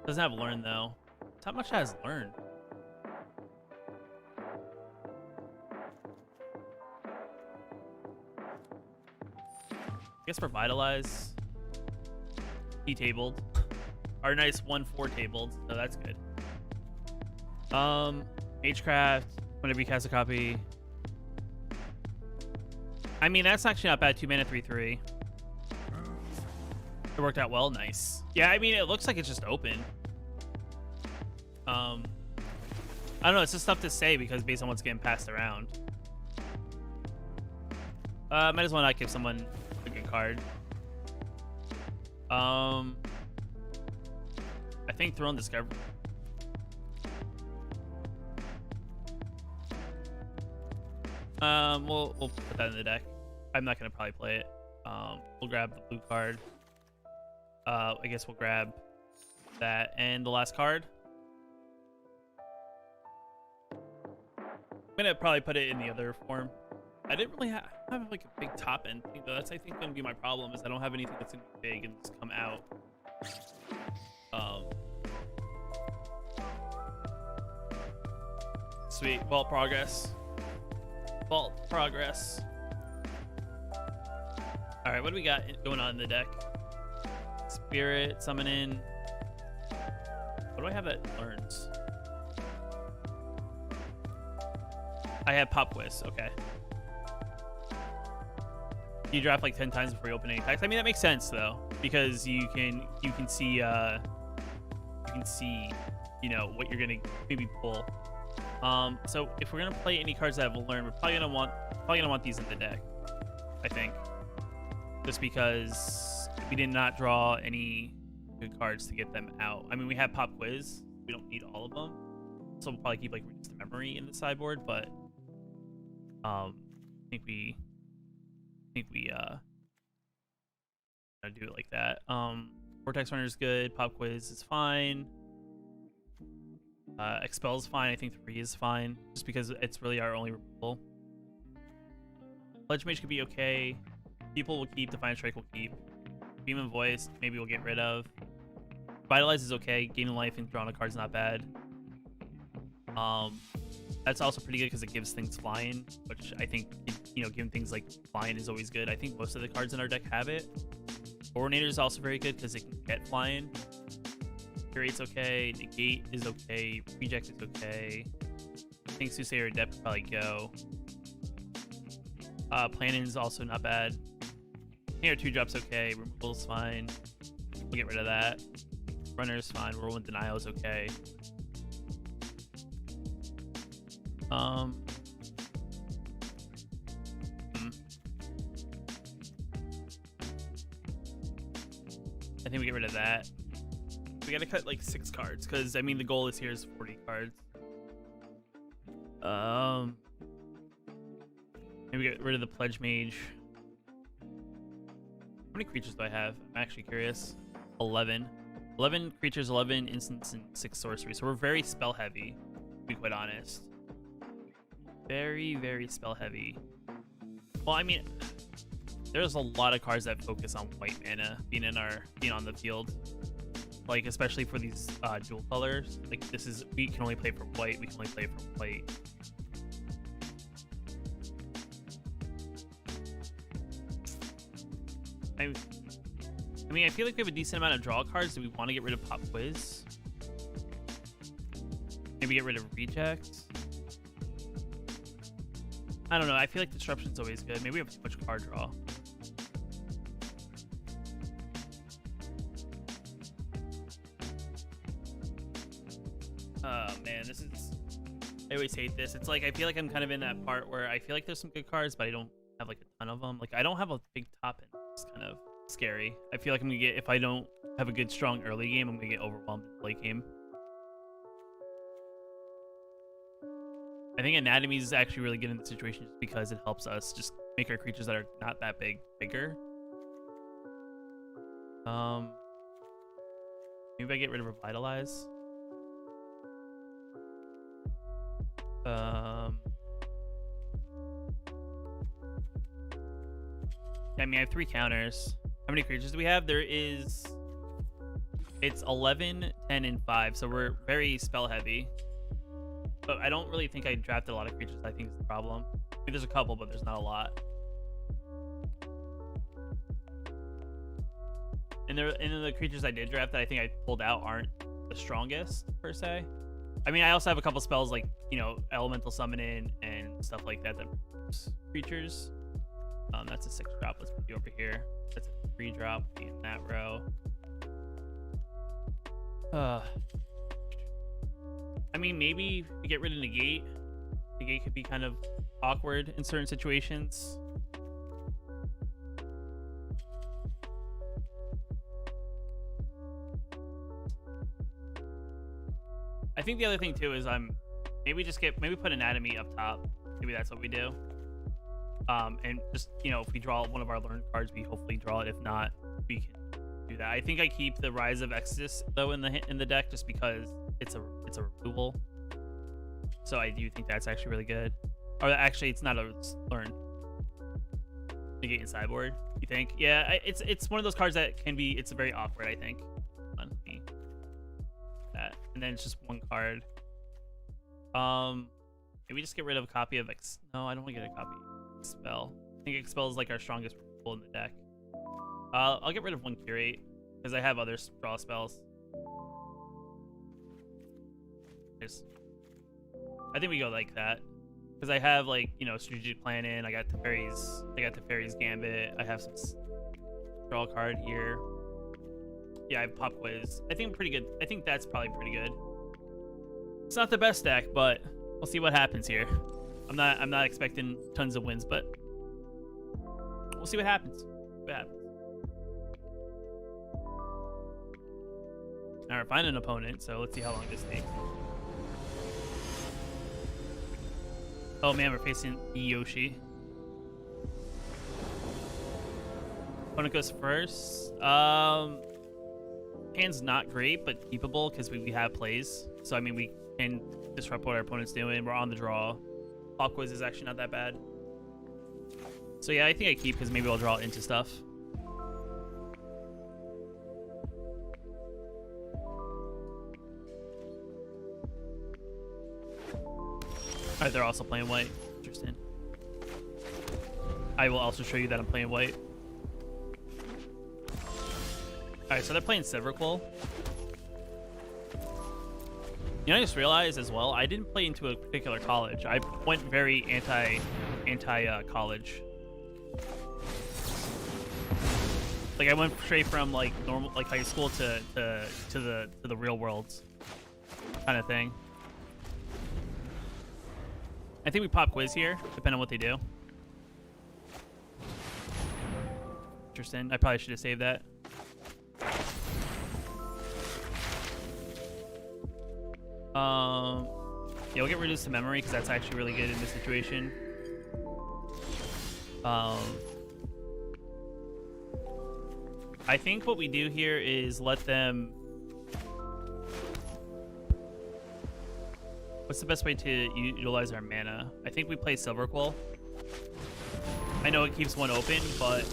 Doesn't have learn though. How much has learn? I guess Revitalize. He tabled. Our nice 1/4 tabled, so that's good. Magecraft. Whenever you cast a copy. I mean, that's actually not bad. 2 mana, 3/3. It worked out well. Nice. Yeah, I mean, it looks like it's just open. I don't know. It's just tough to say because based on what's getting passed around. Might as well not give someone a good card. I think Throne Discovery. We'll put that in the deck. I'm not gonna probably play it. We'll grab the blue card. I guess we'll grab that and the last card. I'm gonna probably put it in the other form. I didn't really have like a big top end thing though. That's I think gonna be my problem is I don't have anything that's gonna be big and just come out. Sweet. Vault progress. Vault progress. All right, what do we got going on in the deck? Spirit, summon in. What do I have that learns? I have Pop Quiz. Okay. You draft like 10 times before you open any packs. I mean that makes sense though because you can see you know what you're gonna maybe pull. So if we're gonna play any cards that have learn, we're probably gonna want these in the deck. I think just because we did not draw any good cards to get them out. I mean we have Pop Quiz. We don't need all of them, so we'll probably keep like Reduce to Memory in the sideboard. But I think we gonna do it like that. Vortex Runner is good. Pop Quiz is fine. Expel is fine. I think 3 is fine, just because it's really our only removal. Pledge Mage could be okay. People will keep. Defiant Strike will keep. Beam and Voice maybe we'll get rid of. Vitalize is okay. Gaining life and drawing a card's not bad. That's also pretty good because it gives things flying, which I think, you know, giving things like flying is always good. I think most of the cards in our deck have it. Coordinator is also very good because it can get flying. Curate's okay. Negate is okay. Reject is okay. I think Soothsayer Adept could probably go. Planning's also not bad. Here, 2-drop's okay. Removal's fine. We'll get rid of that. Runner's fine. Whirlwind Denial's okay. I think we get rid of that. We gotta cut like 6 cards because I mean the goal is here is 40 cards. Maybe get rid of the Pledge Mage. How many creatures do I have? I'm actually curious. 11. 11 creatures, 11 instants, and 6 sorcery. So we're very spell heavy, to be quite honest. Very, very spell heavy. Well, I mean, there's a lot of cards that focus on white mana being on the field. Like especially for these dual colors. Like this is, we can only play for white. We can only play for white. I mean, I feel like we have a decent amount of draw cards. Do we want to get rid of Pop Quiz? Maybe get rid of Reject? I don't know. I feel like Disruption's always good. Maybe we have too much card draw. Oh, man. This is... I always hate this. It's like, I feel like I'm kind of in that part where I feel like there's some good cards, but I don't have like a ton of them. Like, I don't have a big top end. It's kind of scary. I feel like I'm gonna get, if I don't have a good strong early game, I'm gonna get overwhelmed in the late game. I think Anatomy is actually really good in the situation just because it helps us just make our creatures that are not that big bigger. Maybe I get rid of Revitalize. I mean, I have 3 counters. How many creatures do we have? It's 11, 10, and 5, so we're very spell heavy. But I don't really think I drafted a lot of creatures. I think is the problem. I mean, there's a couple, but there's not a lot. And the creatures I did draft that I think I pulled out aren't the strongest per se. I mean, I also have a couple spells like, you know, Elemental Summoning and stuff like that creatures. That's a 6-drop. Let's put you over here. That's a 3-drop in that row. I mean, maybe we get rid of Negate. Negate could be kind of awkward in certain situations. I think the other thing too is maybe put Anatomy up top. Maybe that's what we do. And just, you know, if we draw one of our learned cards, we hopefully draw it. If not, we can do that. I think I keep the Rise of Exodus though in the deck just because it's a removal. So I do think that's actually really good. Or actually, it's not a learn. Negate and sideboard. You think? Yeah, it's one of those cards that can be. It's very awkward. I think. On me. That, and then it's just one card. Maybe just get rid of a copy of No, I don't want to get a copy. Expel. I think Expel is like our strongest removal in the deck. I'll get rid of 1 Curate because I have other draw spells. I think we go like that because I have like, you know, Strategic Planning. I got Teferi's Gambit. I have some draw card here. Yeah, I have Pop Quiz. I think I'm pretty good. I think that's probably pretty good. It's not the best deck, but we'll see what happens here. I'm not expecting tons of wins, but we'll see what happens. All right, find an opponent. So let's see how long this takes. Oh man, we're facing Yoshi. Opponent goes first. Hand's not great, but keepable because we have plays. So I mean, we can disrupt what our opponent's doing. We're on the draw. Pop Quiz is actually not that bad. So yeah, I think I keep because maybe I'll draw into stuff. Alright, they're also playing white. Interesting. I will also show you that I'm playing white. Alright, so they're playing Severquil. You know, I just realized as well, I didn't play into a particular college. I went very anti-college. Like I went straight from like normal, like high school to the real world kind of thing. I think we pop quiz here, depending on what they do. Interesting. I probably should have saved that. Yeah, we'll get reduced to memory because that's actually really good in this situation. I think what we do here is let them... What's the best way to utilize our mana? I think we play Silver Quill. I know it keeps one open, but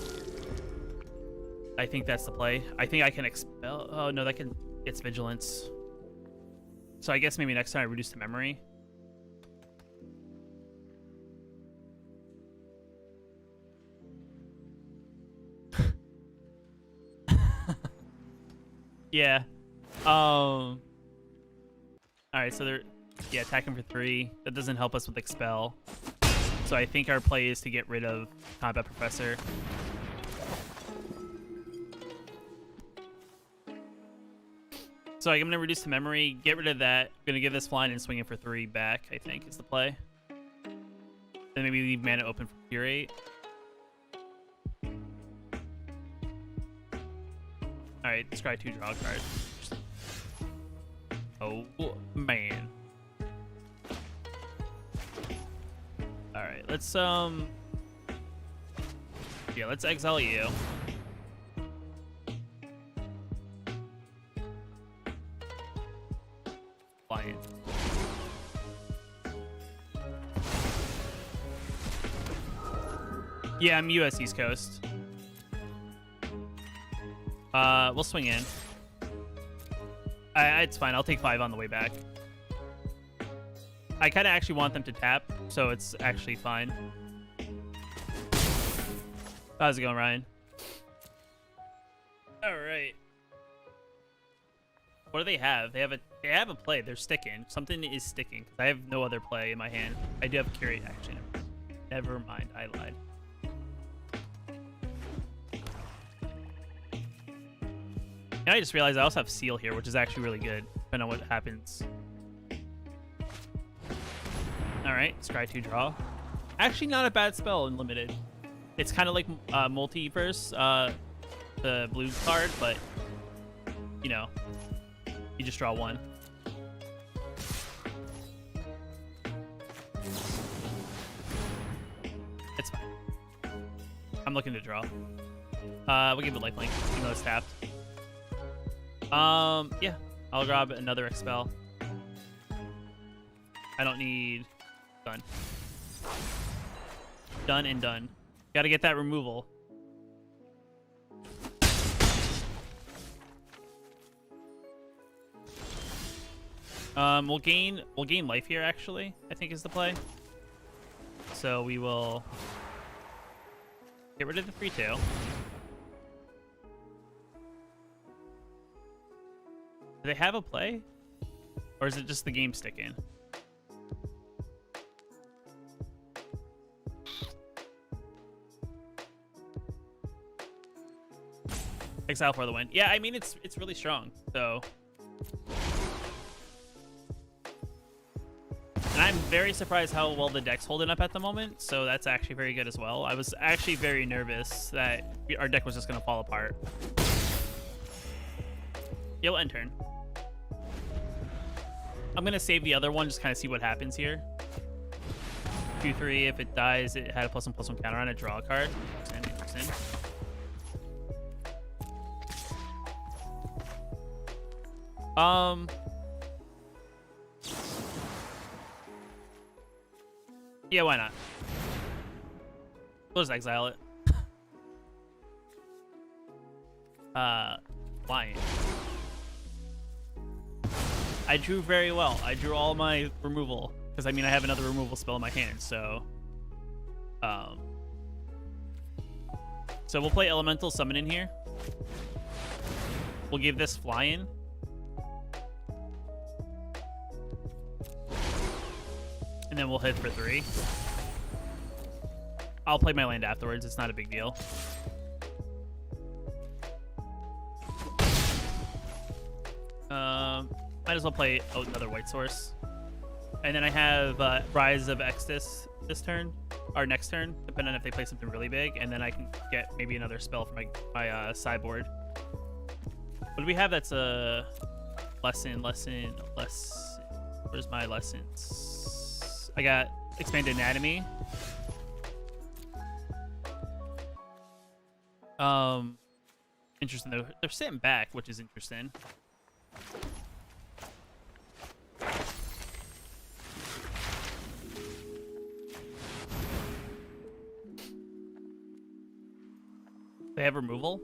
I think that's the play. I think I can expel... Oh, no, that can... It's Vigilance. So I guess maybe next time I reduce the memory. Yeah. All right, so they're attacking for 3. That doesn't help us with expel. So I think our play is to get rid of Combat Professor. So I'm gonna reduce the memory, get rid of that. I'm gonna give this flying and swing it for 3 back, I think is the play. Then maybe leave mana open for Curate. Alright, discard 2, draw a card. Oh man. Alright, let's let's exile you. Flying. Yeah, I'm US East Coast. We'll swing in. It's fine. I'll take 5 on the way back. I kind of actually want them to tap, so it's actually fine. How's it going, Ryan? All right. What do they have? They have a play. They're sticking. Something is sticking because I have no other play in my hand. I do have a Curate action. Never mind. I lied. And I just realized I also have Seal here, which is actually really good, depending on what happens. Alright, scry 2, draw. Actually not a bad spell in Limited. It's kind of like Multiverse, the blue card, but, you know, you just draw 1. It's fine. I'm looking to draw. We'll give it lifelink, even though it's tapped. Yeah, I'll grab another Expel. I don't need... Done. Done and done. Gotta get that removal. We'll gain life here, actually, I think is the play. So we will get rid of the 3/2. Do they have a play? Or is it just the game sticking? Exile for the win. Yeah, I mean, it's really strong, so... And I'm very surprised how well the deck's holding up at the moment, so that's actually very good as well. I was actually very nervous that our deck was just going to fall apart. Yeah, we'll end turn. I'm going to save the other one, just kind of see what happens here. 2/3, if it dies, it had a +1/+1 counter on it, draw a card. Interesting. Yeah, why not? We'll just exile it. Lion. I drew very well. I drew all my removal. Because, I mean, I have another removal spell in my hand, so... So we'll play Elemental Summon in here. We'll give this fly-in. And then we'll hit for 3. I'll play my land afterwards. It's not a big deal. Might as well play another white source. And then I have Rise of Exodus this turn, or next turn, depending on if they play something really big. And then I can get maybe another spell for my sideboard. What do we have that's a lesson? Where's my lessons? I got Expanded Anatomy. Interesting though. They're sitting back, which is interesting. They have removal.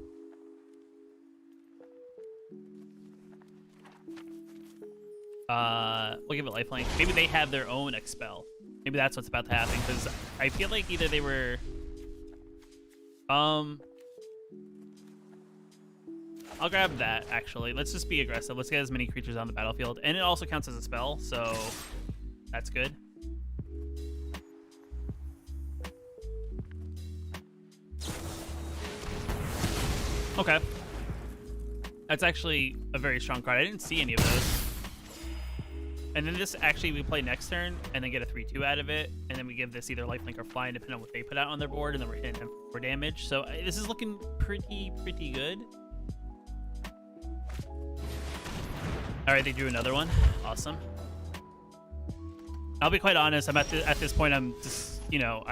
We'll give it lifelink. Maybe they have their own expel. Maybe that's what's about to happen, because I feel like either they were I'll grab that, actually. Let's just be aggressive. Let's get as many creatures on the battlefield. And it also counts as a spell, so that's good. Okay. That's actually a very strong card. I didn't see any of those. And then this actually we play next turn and then get a 3/2 out of it. And then we give this either lifelink or flying, depending on what they put out on their board. And then we're hitting them for damage. So this is looking pretty good. All right, they drew another one. Awesome. I'll be quite honest. I'm at this point. I'm just, you know,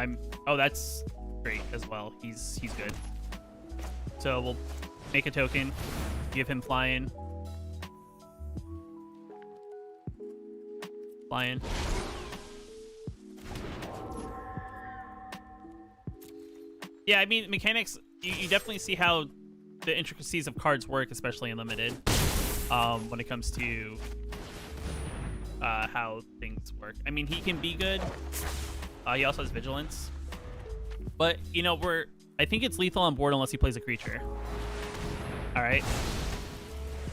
oh, that's great as well. He's good. So we'll make a token, give him flying. Flying. Yeah, I mean, mechanics, you definitely see how the intricacies of cards work, especially in Limited, when it comes to how things work. I mean, he can be good. He also has Vigilance. But, you know, I think it's lethal on board unless he plays a creature. All right.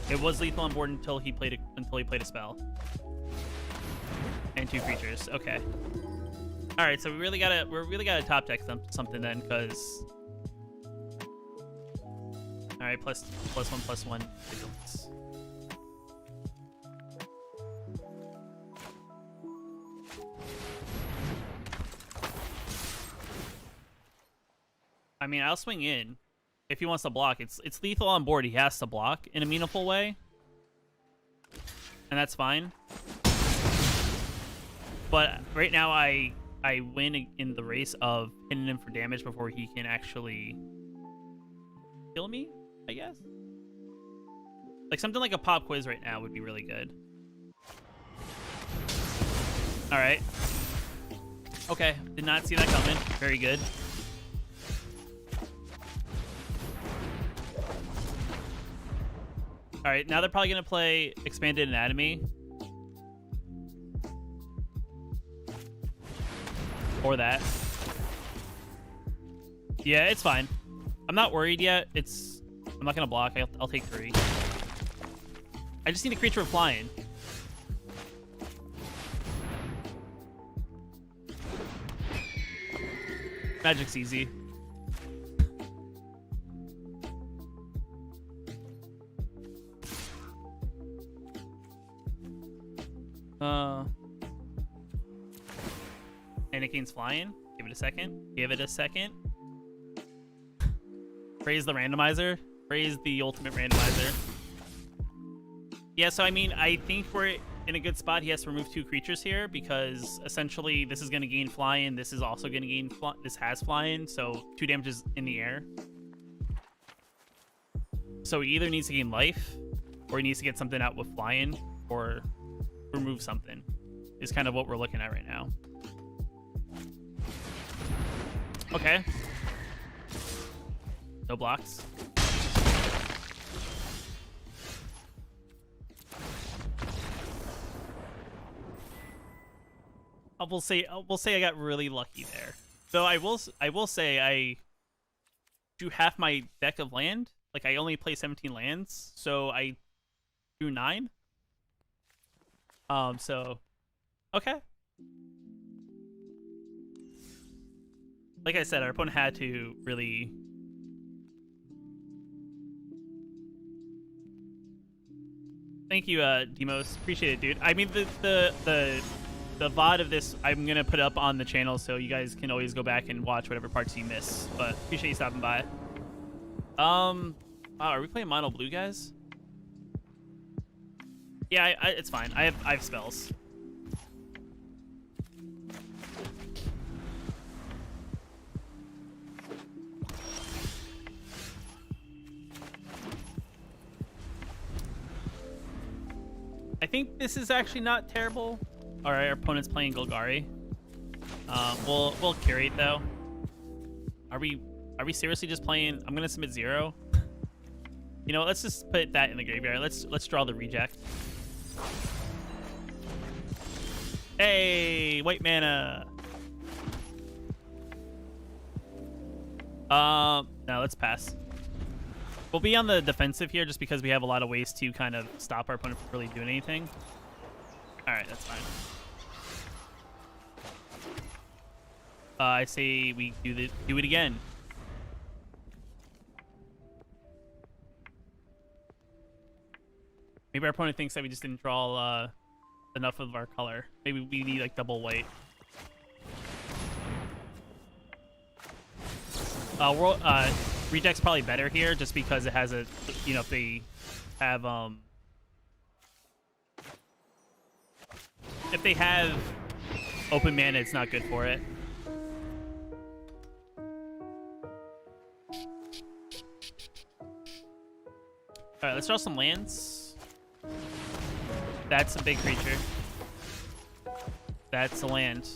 It was lethal on board until he played a spell. And 2 creatures. Okay. All right, so we really gotta top deck something then, because. All right, +1/+1 Vigilance. I mean, I'll swing in if he wants to block. It's lethal on board. He has to block in a meaningful way, and that's fine. But right now, I win in the race of hitting him for damage before he can actually kill me, I guess. Like something like a pop quiz right now would be really good. All right. Okay, did not see that coming. Very good. All right, now they're probably gonna play Expanded Anatomy. Or that. Yeah, it's fine. I'm not worried yet. I'm not gonna block. I'll take 3. I just need a creature with flying. Magic's easy. Anakin's flying. Give it a second. Give it a second. Praise the randomizer. Praise the ultimate randomizer. Yeah, so I mean, I think we're in a good spot. He has to remove 2 creatures here because essentially this is going to gain flying. This is also going to gain this has flying, so 2 damages in the air. So he either needs to gain life, or he needs to get something out with flying, or remove something. Is kind of what we're looking at right now. Okay. No blocks. We'll say I got really lucky there. Though I will say I drew half my deck of land. Like I only play 17 lands, so I drew 9. So okay. like I said, our opponent had to really. Thank you, Demos. Appreciate it, dude. I mean, the VOD of this I'm gonna put up on the channel, so you guys can always go back and watch whatever parts you miss. But appreciate you stopping by. Wow, are we playing mono blue, guys? Yeah, it's fine. I have spells. I think this is actually not terrible. All right, our opponent's playing Golgari. We'll curate though. Are we seriously just playing? I'm gonna submit 0. You know, let's just put that in the graveyard. Let's draw the reject. Hey, white mana. No, let's pass. We'll be on the defensive here just because we have a lot of ways to kind of stop our opponent from really doing anything. All right, that's fine. I say we do it again. Maybe our opponent thinks that we just didn't draw enough of our color. Maybe we need like double white. Reject's probably better here just because it has a, you know, if they have open mana, it's not good for it. All right, let's draw some lands. That's a big creature. That's a land.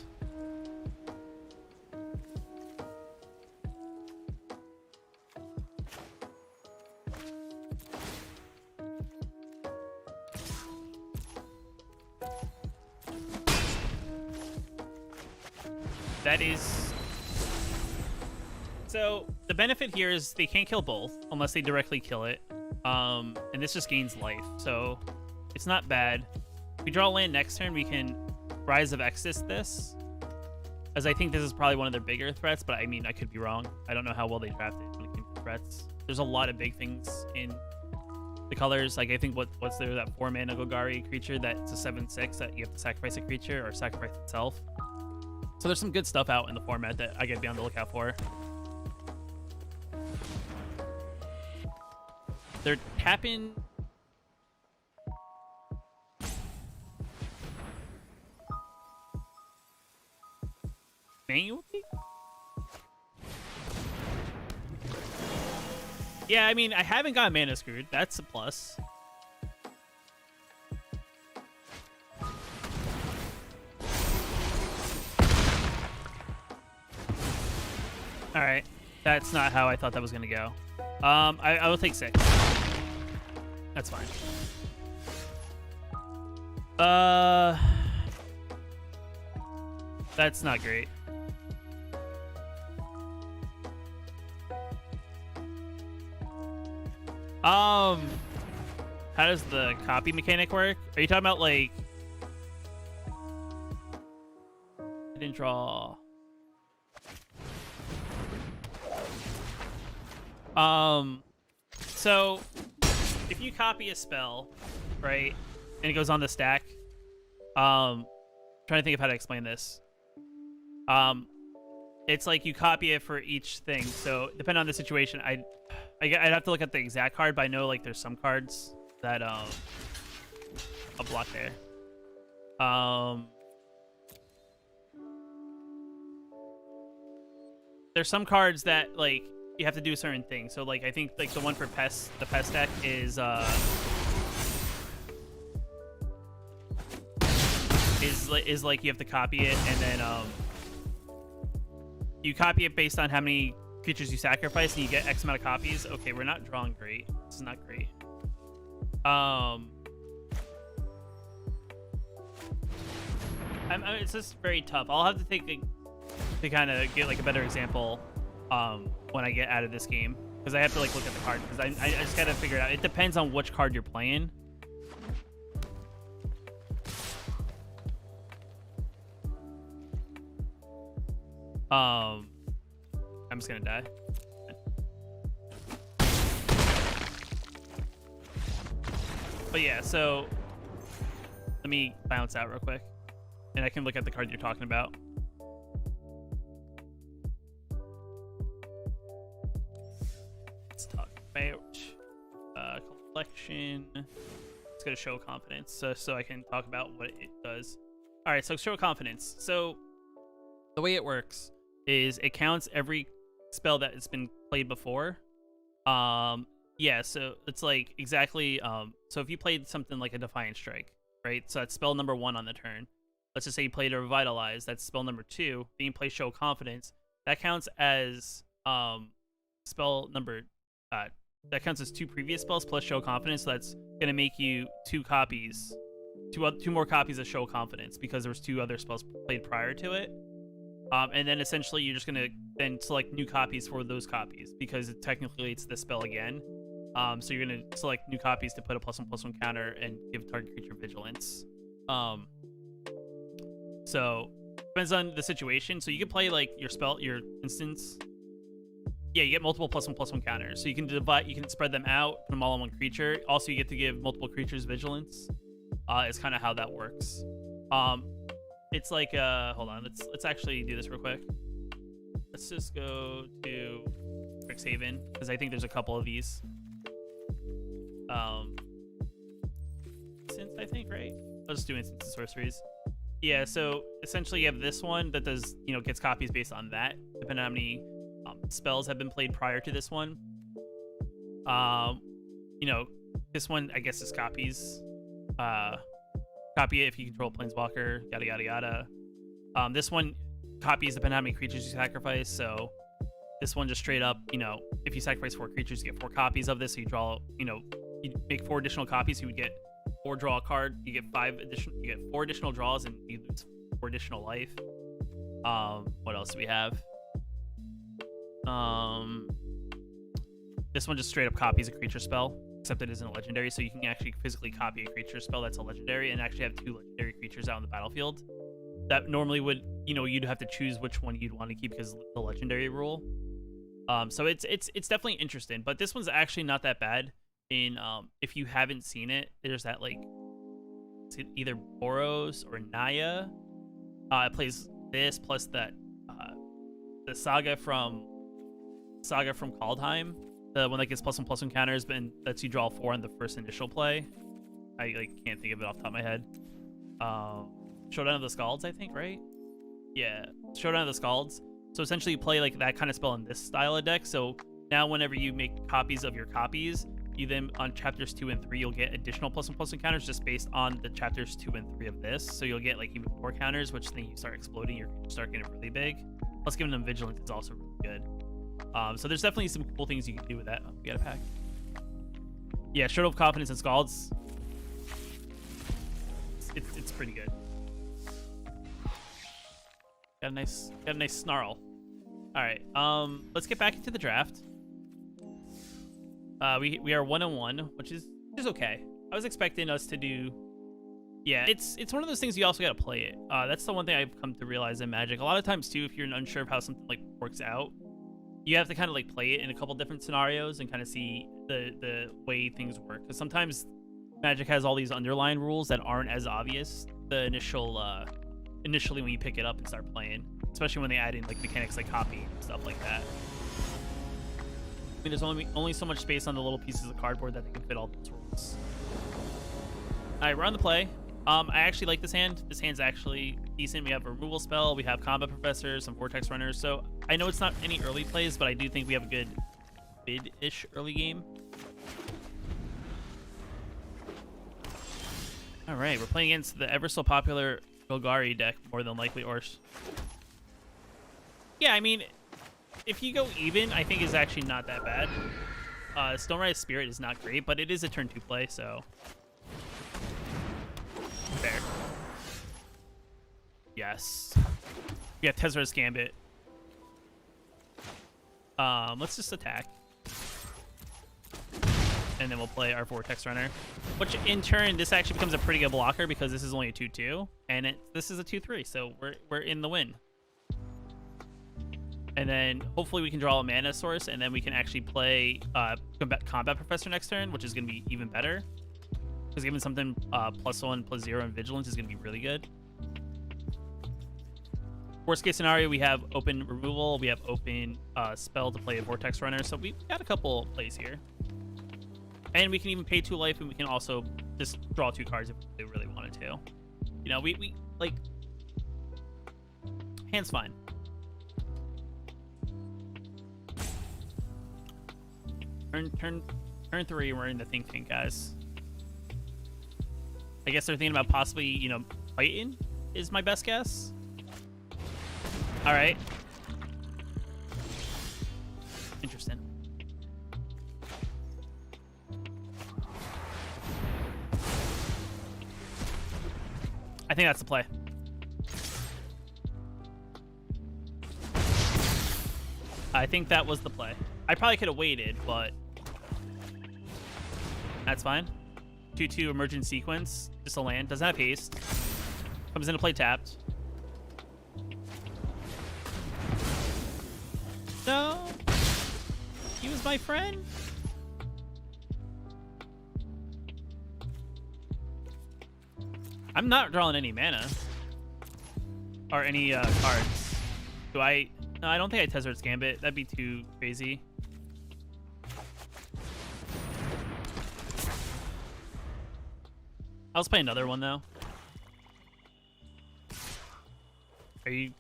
That is... So, the benefit here is they can't kill both unless they directly kill it. And this just gains life, so it's not bad. If we draw land next turn, we can Rise of Exodus this, as I think this is probably one of their bigger threats, but I mean, I could be wrong. I don't know how well they drafted when it came to threats. There's a lot of big things in the colors. Like, I think what's there, that 4-mana Golgari creature that's a 7/6 that you have to sacrifice a creature or sacrifice itself. So there's some good stuff out in the format that I gotta be on the lookout for. They're tapping... manually? Yeah, I mean, I haven't got mana screwed. That's a plus. Alright. That's not how I thought that was going to go. I will take 6. That's fine. That's not great. How does the copy mechanic work? Are you talking about, like... I didn't draw... So if you copy a spell, right, and it goes on the stack, trying to think of how to explain this. It's like you copy it for each thing. So depending on the situation, I'd have to look at the exact card, but I know like there's some cards that I'll block there. There's some cards that like you have to do a certain thing. So like I think like the one for pest, the pest deck is like you have to copy it, and then you copy it based on how many creatures you sacrifice, and you get X amount of copies. Okay, we're not drawing great. This is not great. It's just very tough. I'll have to take to kind of get like a better example when I get out of this game, because I have to like look at the card, because I just gotta figure it out. It depends on which card you're playing. I'm just gonna die. But yeah, so let me bounce out real quick, and I can look at the card you're talking about. Let's talk about collection. Let's go to show confidence, so I can talk about what it does. All right, so show confidence. So the way it works is it counts every spell that has been played before. Yeah, so it's like exactly, so if you played something like a Defiant Strike, right? So that's spell number 1 on the turn. Let's just say you played a Revitalize, that's spell number 2. Then you play Show Confidence. That counts as spell number, that counts as 2 previous spells plus Show Confidence. So that's gonna make you 2 more copies of Show Confidence because there was 2 other spells played prior to it. And then essentially you're just gonna then select new copies for those copies because technically it's the spell again. So you're gonna select new copies to put a +1/+1 counter and give target creature vigilance. So depends on the situation. So you can play like your instance. Yeah, you get multiple +1/+1 counters. So you can spread them out, put them all on one creature. Also, you get to give multiple creatures vigilance. Is kind of how that works. It's like hold on, let's actually do this real quick. Let's just go to Strixhaven because I think there's a couple of these. Instance, I think, right? I'll just do instance and sorceries. Yeah, so essentially you have this one that does, gets copies based on that, depending on how many spells have been played prior to this one. This one, I guess, is copies. Copy it if you control Planeswalker, yada, yada, yada. This one copies depending on how many creatures you sacrifice, so this one just straight up, if you sacrifice 4 creatures, you get 4 copies of this, so you draw, you make 4 additional copies, you would get 4 draw a card, you get 4 additional draws, and you lose 4 additional life. What else do we have? This one just straight up copies a creature spell, except it isn't a legendary, so you can actually physically copy a creature spell that's a legendary and actually have 2 legendary creatures out on the battlefield. That normally would, you'd have to choose which one you'd want to keep because of the legendary rule. So it's definitely interesting, but this one's actually not that bad. If you haven't seen it, there's that like either Boros or Naya. It plays this plus that the Saga from Kaldheim, the one that gets +1/+1 counters, but lets you draw 4 on the first initial play. I can't think of it off the top of my head. Showdown of the Scalds, I think, right? Yeah, Showdown of the Scalds. So essentially you play like that kind of spell in this style of deck. So now whenever you make copies of your copies, you then on chapters 2 and 3 you'll get additional +1/+1 counters just based on the chapters 2 and 3 of this. So you'll get like even more counters, which then you start exploding, you start getting really big. Plus giving them vigilance is also really good. So there's definitely some cool things you can do with that. We got a pack. Yeah, Shroud of Confidence and Scalds. It's pretty good. Got a nice snarl. All right, let's get back into the draft. We are 1-1, which is okay. I was expecting us to do. Yeah, it's one of those things you also got to play it. That's the one thing I've come to realize in Magic. A lot of times too, if you're unsure of how something like works out, you have to kind of like play it in a couple different scenarios and kind of see the way things work. Because sometimes Magic has all these underlying rules that aren't as obvious initially when you pick it up and start playing, especially when they add in like mechanics like copy and stuff like that. I mean, there's only so much space on the little pieces of cardboard that they can fit all those rules. All right, we're on the play. I actually like this hand. This hand's actually decent. We have a removal spell, we have combat professor, some vortex runners. So I know it's not any early plays, but I do think we have a good mid-ish early game. All right, we're playing against the ever so popular Golgari deck, more than likely, or yeah, I mean, if you go even, I think is actually not that bad. Stonerise Spirit is not great, but it is a turn 2 play, so fair. Yes. Yeah, Tezzera's Gambit. Let's just attack. And then we'll play our Vortex Runner. Which in turn, this actually becomes a pretty good blocker because this is only a 2-2. And this is a 2-3, so we're in the win. And then hopefully we can draw a mana source, and then we can actually play Combat Professor next turn, which is going to be even better. Because giving something +1/+0 and Vigilance is going to be really good. Worst case scenario, we have open removal. We have open spell to play a Vortex Runner. So we've got a couple plays here. And we can even pay 2 life, and we can also just draw 2 cards if we really wanted to. You know, we like... Hand's fine. Turn 3, we're in the think, guys. I guess they're thinking about possibly, you know, fighting is my best guess. All right. Interesting. I think that's the play. I think that was the play. I probably could have waited, but that's fine. 2/2 emergent sequence. Just a land. Doesn't have haste. Comes into play tapped. No. He was my friend. I'm not drawing any mana. Or any cards. Do I? No, I don't think I Tezzer's Gambit. That'd be too crazy. I'll just play another one though. Are you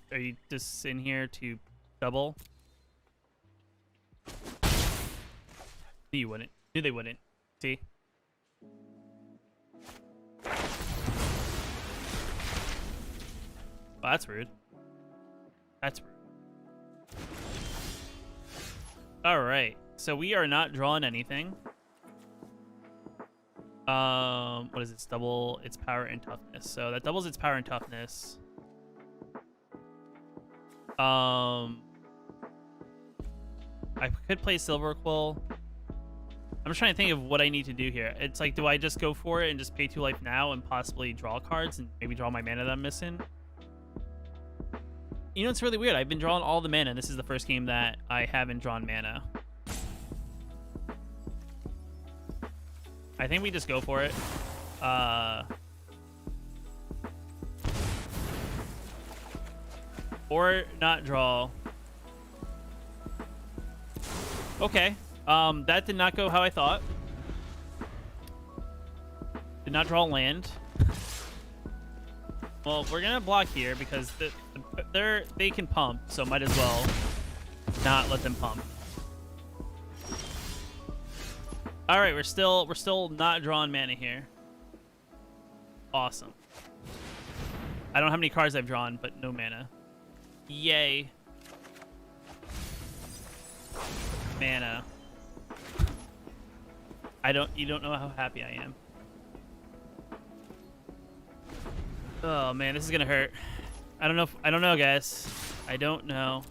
just in here to double? Knew you wouldn't. Knew they wouldn't. See? Oh, that's rude. That's rude. All right. So we are not drawing anything. What is it? Double its power and toughness. So that doubles its power and toughness. I could play Silver Quill. I'm just trying to think of what I need to do here. It's like, do I just go for it and just pay 2 life now and possibly draw cards and maybe draw my mana that I'm missing? You know, it's really weird. I've been drawing all the mana, and this is the first game that I haven't drawn mana. I think we just go for it. Or not draw. Okay. That did not go how I thought. Did not draw land. Well, we're gonna block here because they can pump, so might as well not let them pump. All right, we're still not drawing mana here. Awesome. I don't know how many cards I've drawn, but no mana. Yay. Mana. You don't know how happy I am. Oh man, this is gonna hurt. I don't know, guys. I don't know.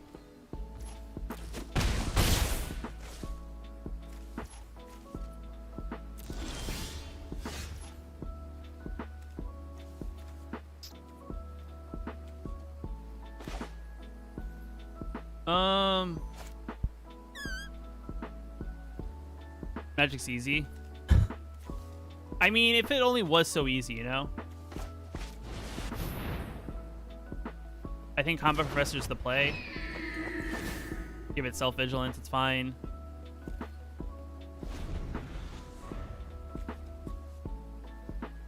Magic's easy. I mean, if it only was so easy, you know? I think Combat Professor's the play. Give it self-vigilance, it's fine.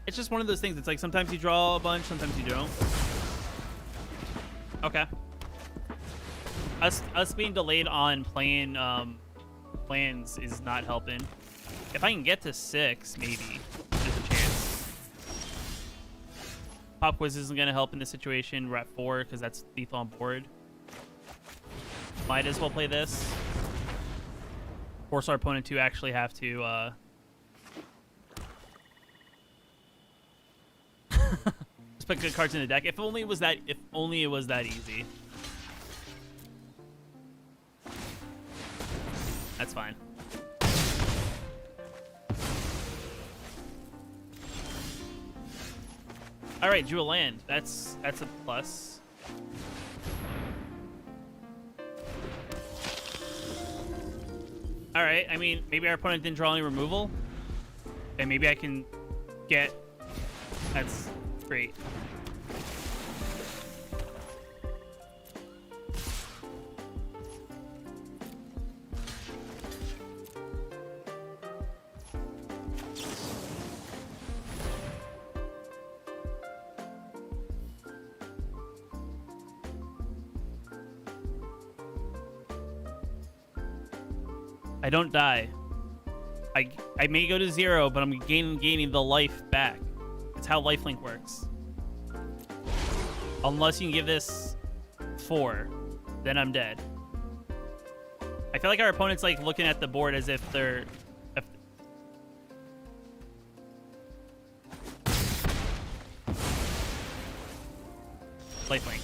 It's just one of those things. It's like sometimes you draw a bunch, sometimes you don't. Okay. Us being delayed on playing plans is not helping. If I can get to 6, maybe there's a chance. Pop Quiz isn't going to help in this situation. We're at 4 because that's lethal on board. Might as well play this. Force our opponent to actually have to just put good cards in the deck. If only it was that easy. That's fine. All right, drew a land. That's a plus. All right. I mean, maybe our opponent didn't draw any removal, and maybe I can get. That's great. I don't die. I may go to 0, but I'm gaining the life back. It's how lifelink works. Unless you can give this 4, then I'm dead. I feel like our opponent's like looking at the board as if they're... Lifelink.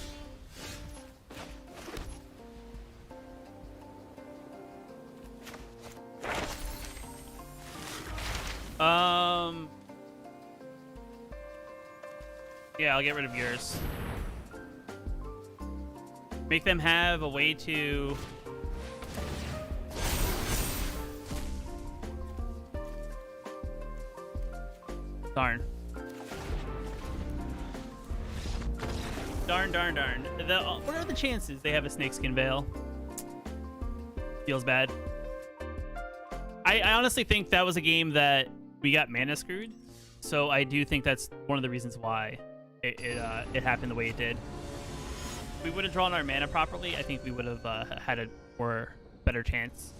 Yeah, I'll get rid of yours. Make them have a way to... Darn. Darn. What are the chances they have a snakeskin veil? Feels bad. I honestly think that was a game that we got mana screwed. So I do think that's one of the reasons why it happened the way it did. If we would have drawn our mana properly, I think we would have had a better chance.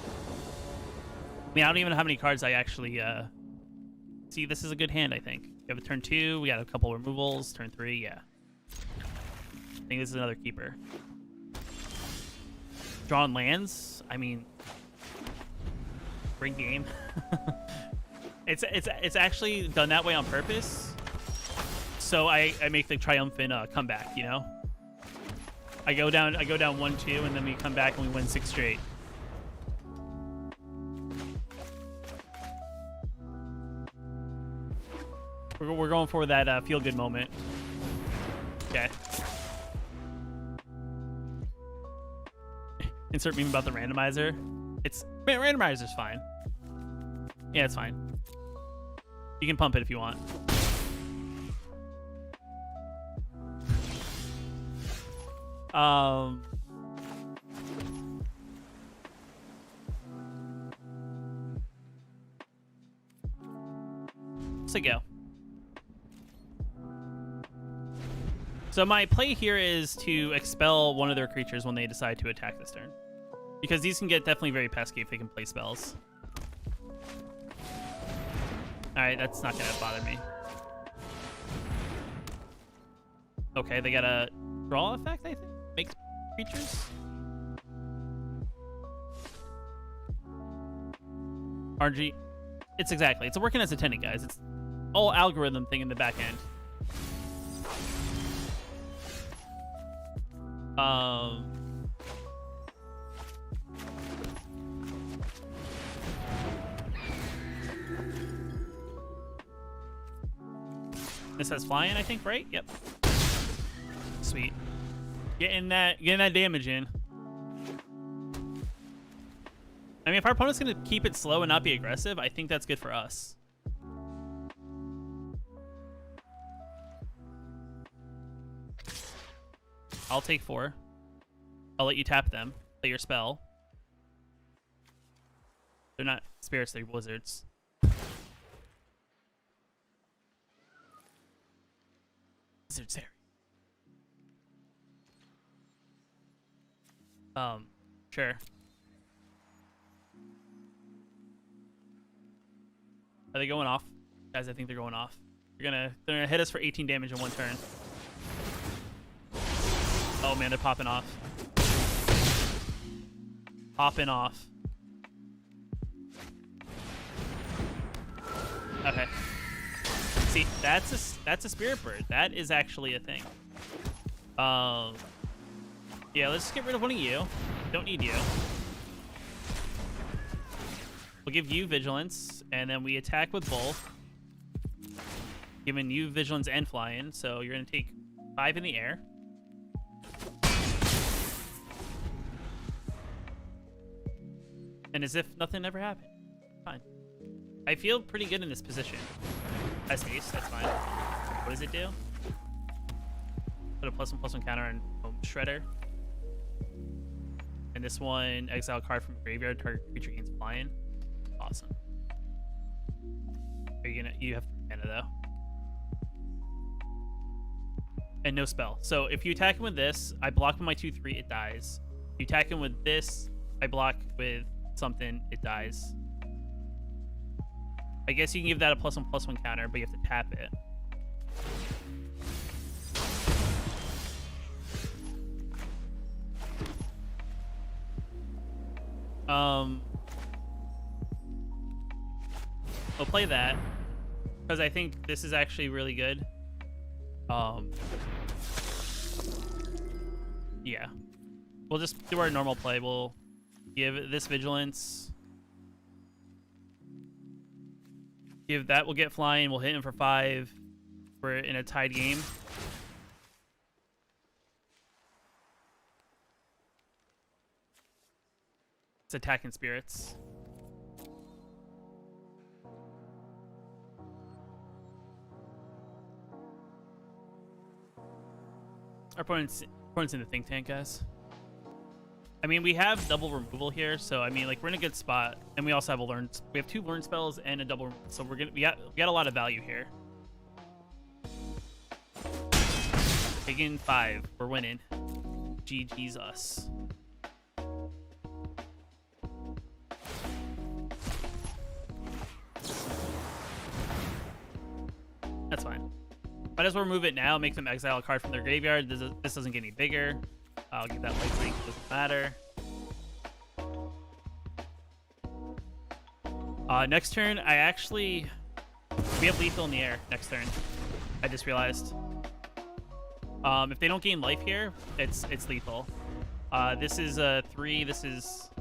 I mean, I don't even know how many cards I actually... See, this is a good hand, I think. We have a turn 2, we got a couple removals. Turn 3, yeah. I think this is another keeper. Drawing lands, I mean... Great game. It's actually done that way on purpose. So I make the triumphant comeback, you know? I go down 1-2, and then we come back and we win 6 straight. We're going for that feel-good moment. Okay. Insert meme about the randomizer. Randomizer's fine. Yeah, it's fine. You can pump it if you want. So go. So my play here is to expel one of their creatures when they decide to attack this turn. Because these can get definitely very pesky if they can play spells. Alright, that's not gonna bother me. Okay, they got a draw effect, I think? Makes creatures? RG. It's working as a tenant, guys. It's all algorithm thing in the back end. This has flying, I think, right? Yep. Sweet. Getting that damage in. I mean, if our opponent's gonna keep it slow and not be aggressive, I think that's good for us. I'll take 4. I'll let you tap them. Play your spell. They're not spirits, they're wizards. Wizards there. Sure. Are they going off? Guys, I think they're going off. They're gonna hit us for 18 damage in 1 turn. Oh man, they're popping off. Popping off. Okay. See, that's a spirit bird. That is actually a thing. Yeah, let's just get rid of one of you. Don't need you. We'll give you vigilance, and then we attack with both. Giving you vigilance and flying, so you're gonna take 5 in the air. And as if nothing ever happened. Fine. I feel pretty good in this position. Has haste, that's fine. What does it do? Put a +1/+1 counter on Home Shredder. And this one, exile a card from graveyard, target creature gains flying. Awesome. Are you gonna? You have 3 mana though. And no spell. So if you attack him with this, I block with my 2/3, it dies. If you attack him with this, I block with something, it dies. I guess you can give that a +1/+1 counter, but you have to tap it. We'll play that because I think this is actually really good. Yeah, we'll just do our normal play. We'll give this vigilance. Give that. We'll get flying. We'll hit him for 5. We're in a tied game. It's attacking spirits. Our opponent's in the think tank, guys. I mean, we have double removal here, so I mean, like, we're in a good spot, and we also have we have 2 learn spells and a double, so we got a lot of value here. Taking 5, we're winning. GG's us. That's fine. Might as well remove it now, make them exile a card from their graveyard. This doesn't get any bigger. I'll give that life link, doesn't matter. Next turn, we have lethal in the air next turn. I just realized. If they don't gain life here, it's lethal. This is a 3, this is...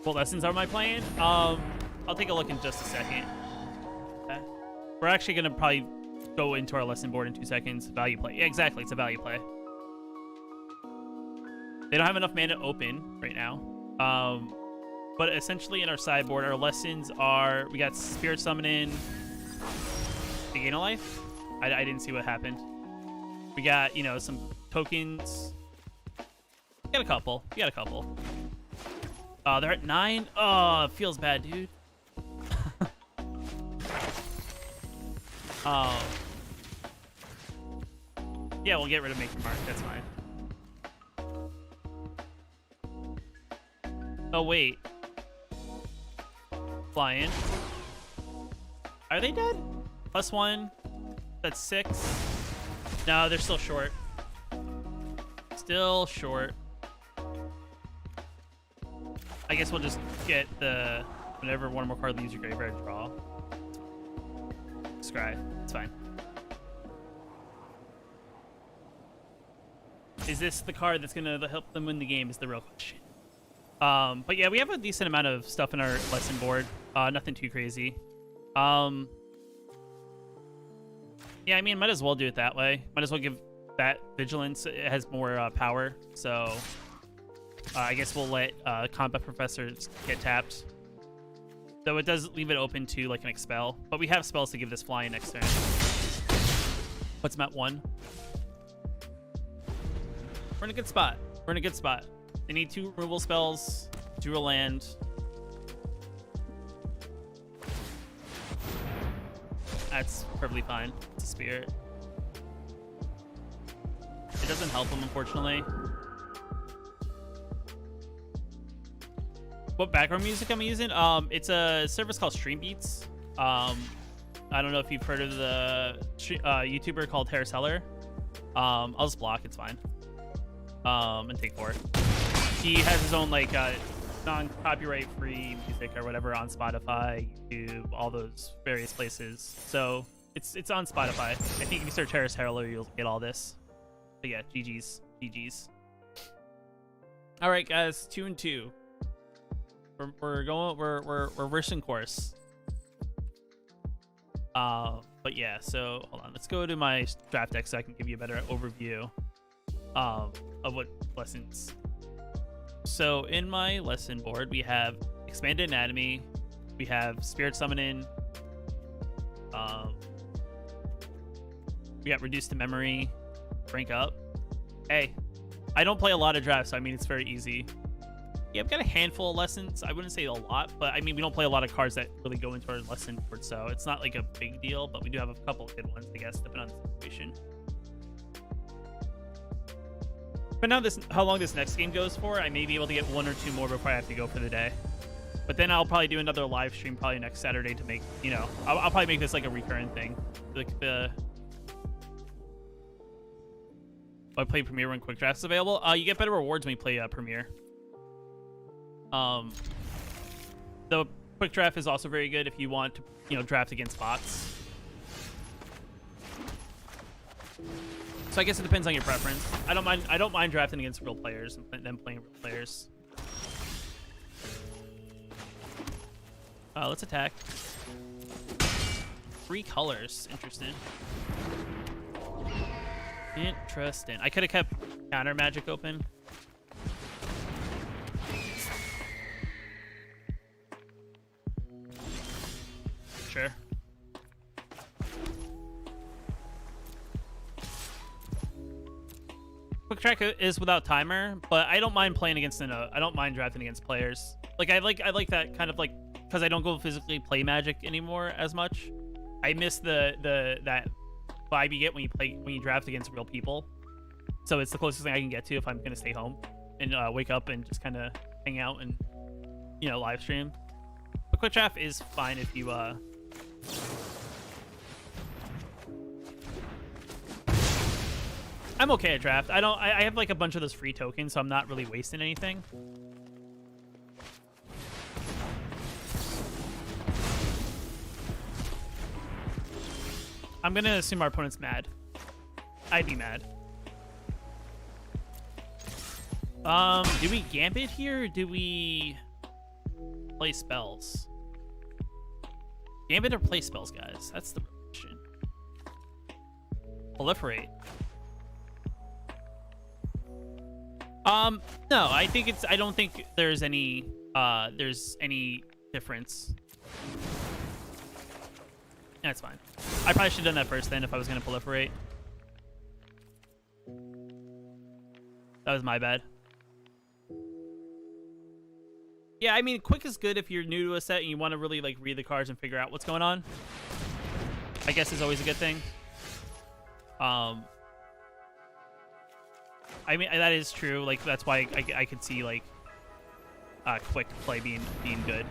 What lessons am I playing? I'll take a look in just a second. Okay. We're actually gonna probably go into our lesson board in 2 seconds. Value play. Yeah, exactly. It's a value play. They don't have enough mana open right now. But essentially in our sideboard, our lessons are... We got Spirit Summoning. They gain a life? I didn't see what happened. We got, you know, some tokens. We got a couple. They're at 9. Oh, it feels bad, dude. Yeah, we'll get rid of Maker Mark. That's fine. Oh, wait. Flying. Are they dead? +1. That's 6. No, they're still short. Still short. I guess we'll just get the... Whenever one more card leaves your graveyard, draw. Scry. It's fine. Is this the card that's going to help them win the game is the real question. But yeah, we have a decent amount of stuff in our lesson board. Nothing too crazy. Yeah, I mean, might as well do it that way. Might as well give that vigilance. It has more power. So I guess we'll let combat professors get tapped. Though it does leave it open to like an expel. But we have spells to give this flying next turn. Puts them at 1. We're in a good spot. They need 2 removal spells, drew a land. That's perfectly fine. It's a spirit. It doesn't help them, unfortunately. What background music I'm using? It's a service called Stream Beats. I don't know if you've heard of the YouTuber called Harris Heller. I'll just block. It's fine. And take 4. He has his own like non-copyright free music or whatever on Spotify, YouTube, all those various places. So it's on Spotify. I think if you search Harris Heller, you'll get all this. But yeah, GG's. All right, guys, 2-2. We're reversing course. But yeah, so hold on. Let's go to my draft deck so I can give you a better overview of what lessons. So in my lesson board, we have Expanded Anatomy, we have Spirit Summoning, we got Reduced to Memory, Rank Up. Hey, I don't play a lot of drafts, so I mean, it's very easy. Yeah, I've got a handful of lessons. I wouldn't say a lot, but I mean, we don't play a lot of cards that really go into our lesson board, so it's not like a big deal, but we do have a couple of good ones, I guess, depending on the situation. But now how long this next game goes for, I may be able to get 1 or 2 more before I have to go for the day. But then I'll probably do another live stream probably next Saturday to make, you know, I'll probably make this like a recurring thing. Like I play Premier when Quick Draft is available. You get better rewards when you play Premier. The Quick Draft is also very good if you want to, you know, draft against bots. So I guess it depends on your preference. I don't mind drafting against real players and then playing real players. Let's attack. 3 colors. Interesting. Interesting. I could have kept counter magic open. Sure. Quick Track is without timer, but I don't mind playing against I don't mind drafting against players. Like I like that kind of like, because I don't go physically play Magic anymore as much. I miss that vibe you get when you draft against real people. So it's the closest thing I can get to if I'm gonna stay home and wake up and just kind of hang out and, you know, live stream. But Quick Draft is fine if you I'm okay at draft. I have like a bunch of those free tokens, so I'm not really wasting anything. I'm gonna assume our opponent's mad. I'd be mad. Do we Gambit here, or do we play spells? Gambit or play spells, guys? That's the question. Proliferate. No, I don't think there's any difference. That's fine. I probably should have done that first then if I was going to proliferate. That was my bad. Yeah, I mean, quick is good if you're new to a set and you want to really like read the cards and figure out what's going on. I guess is always a good thing. I mean, that is true. Like, that's why I could see like quick play being good.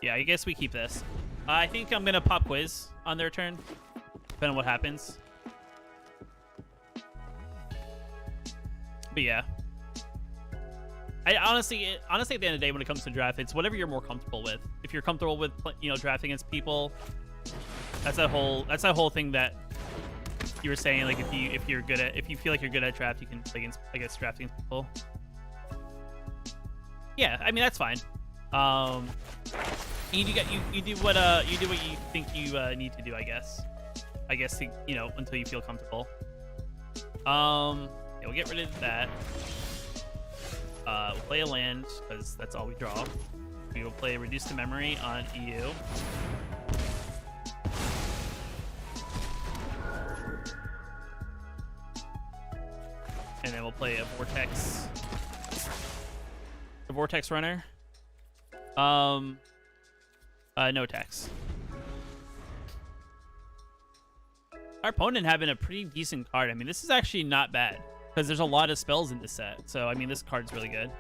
Yeah, I guess we keep this. I think I'm gonna pop quiz on their turn, depending on what happens. But yeah, I honestly, at the end of the day, when it comes to draft, it's whatever you're more comfortable with. If you're comfortable with, you know, drafting against people, that's that whole thing that you were saying. Like, if you feel like you're good at draft, you can play against, I guess, drafting people. Yeah, I mean, that's fine. You do what you think you need to do, I guess. To, you know, until you feel comfortable. Yeah, we'll get rid of that. We'll play a land because that's all we draw. We will play Reduce to Memory on EU. And then we'll play a Vortex. The Vortex Runner. No attacks. Our opponent having a pretty decent card. I mean, this is actually not bad because there's a lot of spells in this set. So, I mean, this card's really good.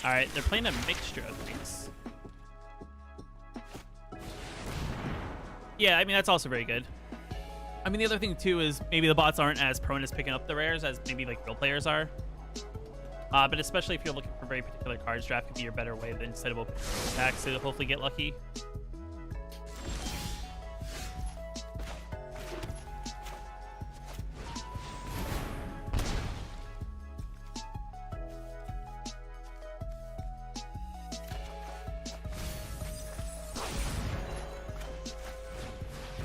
All right, they're playing a mixture of things. Yeah, I mean, that's also very good. I mean, the other thing, too, is maybe the bots aren't as prone as picking up the rares as maybe, like, real players are. But especially if you're looking for very particular cards, draft could be your better way than instead of opening packs to hopefully get lucky.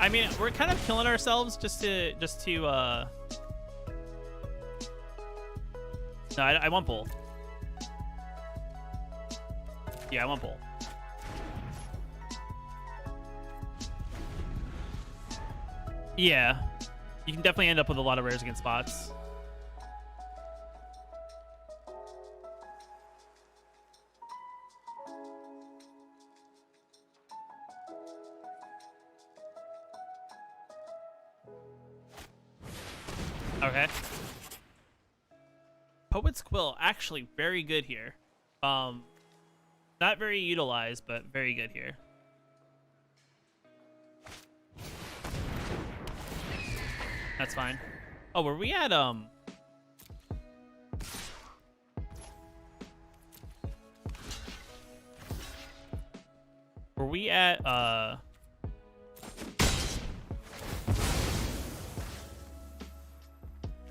I mean, we're kind of killing ourselves just to No, I want bull. Yeah, I want bull. Yeah. You can definitely end up with a lot of rares against bots. Okay. Poet's Quill, actually very good here. Not very utilized, but very good here. That's fine. Oh, were we at were we at a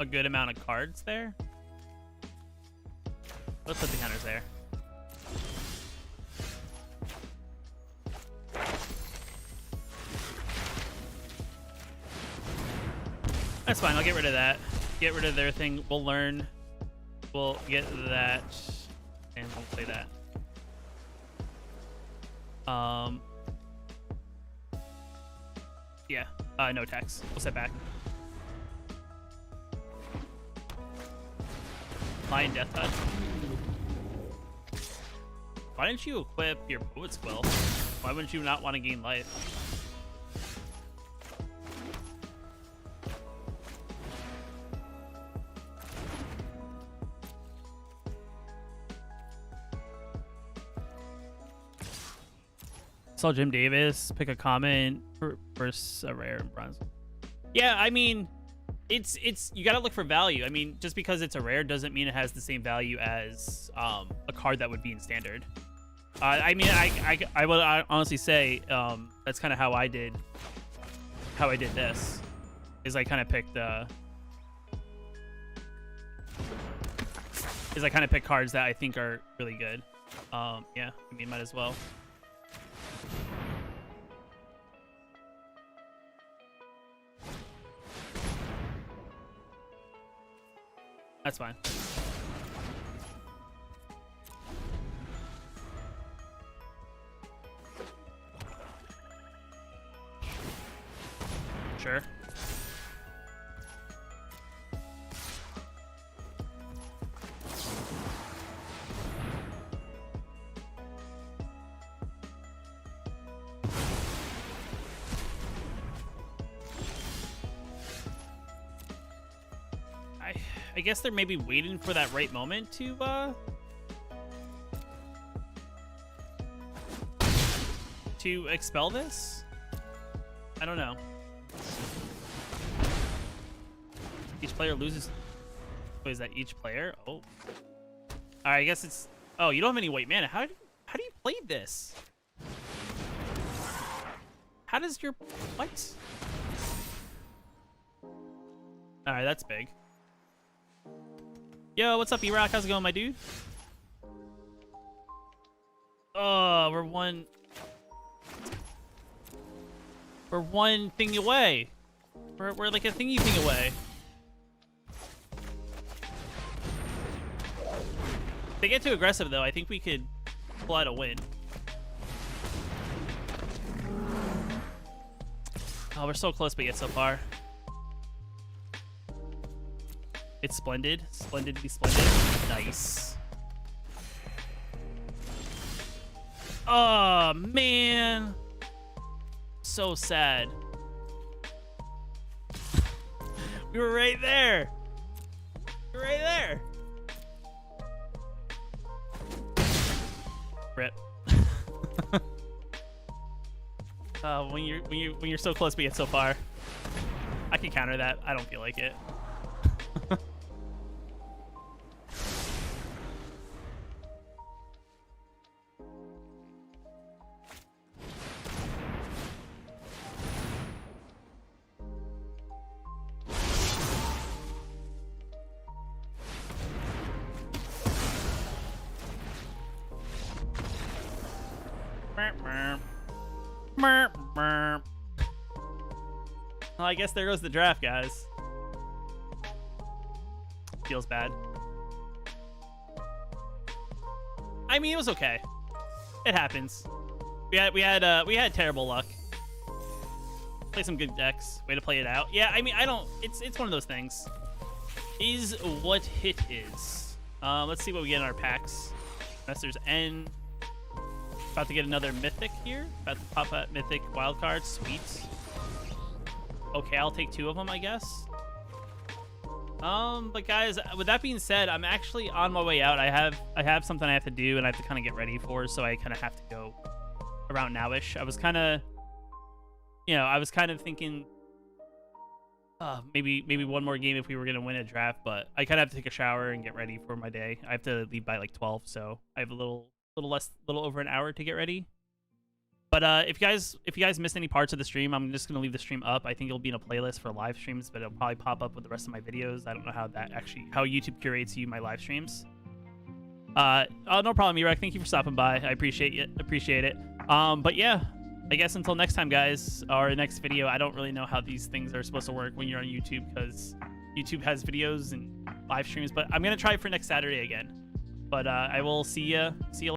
good amount of cards there? Let's put the counters there. That's fine. I'll get rid of that. Get rid of their thing. We'll learn. We'll get that, and we'll play that. Yeah. No tax. We'll set back. Lion Death Touch. Why didn't you equip your Poet's Quill? Why wouldn't you not want to gain life? Saw Jim Davis pick a comment versus a rare and bronze. Yeah, I mean, it's you gotta look for value. I mean, just because it's a rare doesn't mean it has the same value as a card that would be in standard. I mean, I would honestly say that's kind of how I did this. Is I kind of picked cards that I think are really good. Yeah, I mean, might as well. That's fine. Sure. I guess they're maybe waiting for that right moment to expel this? I don't know. Each player loses. What is that? Each player? Oh. Alright, I guess it's. Oh, you don't have any white mana. How do you play this? How does your what? Alright, that's big. Yo, what's up, E-Rock? How's it going, my dude? Oh, we're one thing away. We're like a thingy thing away. If they get too aggressive, though, I think we could pull out a win. Oh, we're so close, but yet so far. It's splendid. Splendid to be splendid. Nice. Oh, man. So sad. We were right there. We were right there. Rip. When you're so close but yet so far. I can counter that. I don't feel like it. Well, I guess there goes the draft, guys. Feels bad. I mean, it was okay. It happens. We had terrible luck. Play some good decks. Way to play it out. Yeah, I mean, I don't. It's one of those things. Is what hit is. Let's see what we get in our packs. Investor's N. About to get another Mythic here. About to pop out Mythic wildcard. Sweet. Okay, I'll take 2 of them, I guess. But guys, with that being said, I'm actually on my way out. I have something I have to do, and I have to kind of get ready for, so I kind of have to go around nowish. I was kind of, thinking, maybe one more game if we were gonna win a draft, but I kind of have to take a shower and get ready for my day. I have to leave by like 12, so I have a little over an hour to get ready. But if you guys missed any parts of the stream, I'm just gonna leave the stream up. I think it'll be in a playlist for live streams, but it'll probably pop up with the rest of my videos. I don't know how YouTube curates my live streams. No problem, Erek. Thank you for stopping by. I appreciate it. But yeah, I guess until next time, guys, or next video. I don't really know how these things are supposed to work when you're on YouTube, because YouTube has videos and live streams. But I'm gonna try for next Saturday again. But I will see you.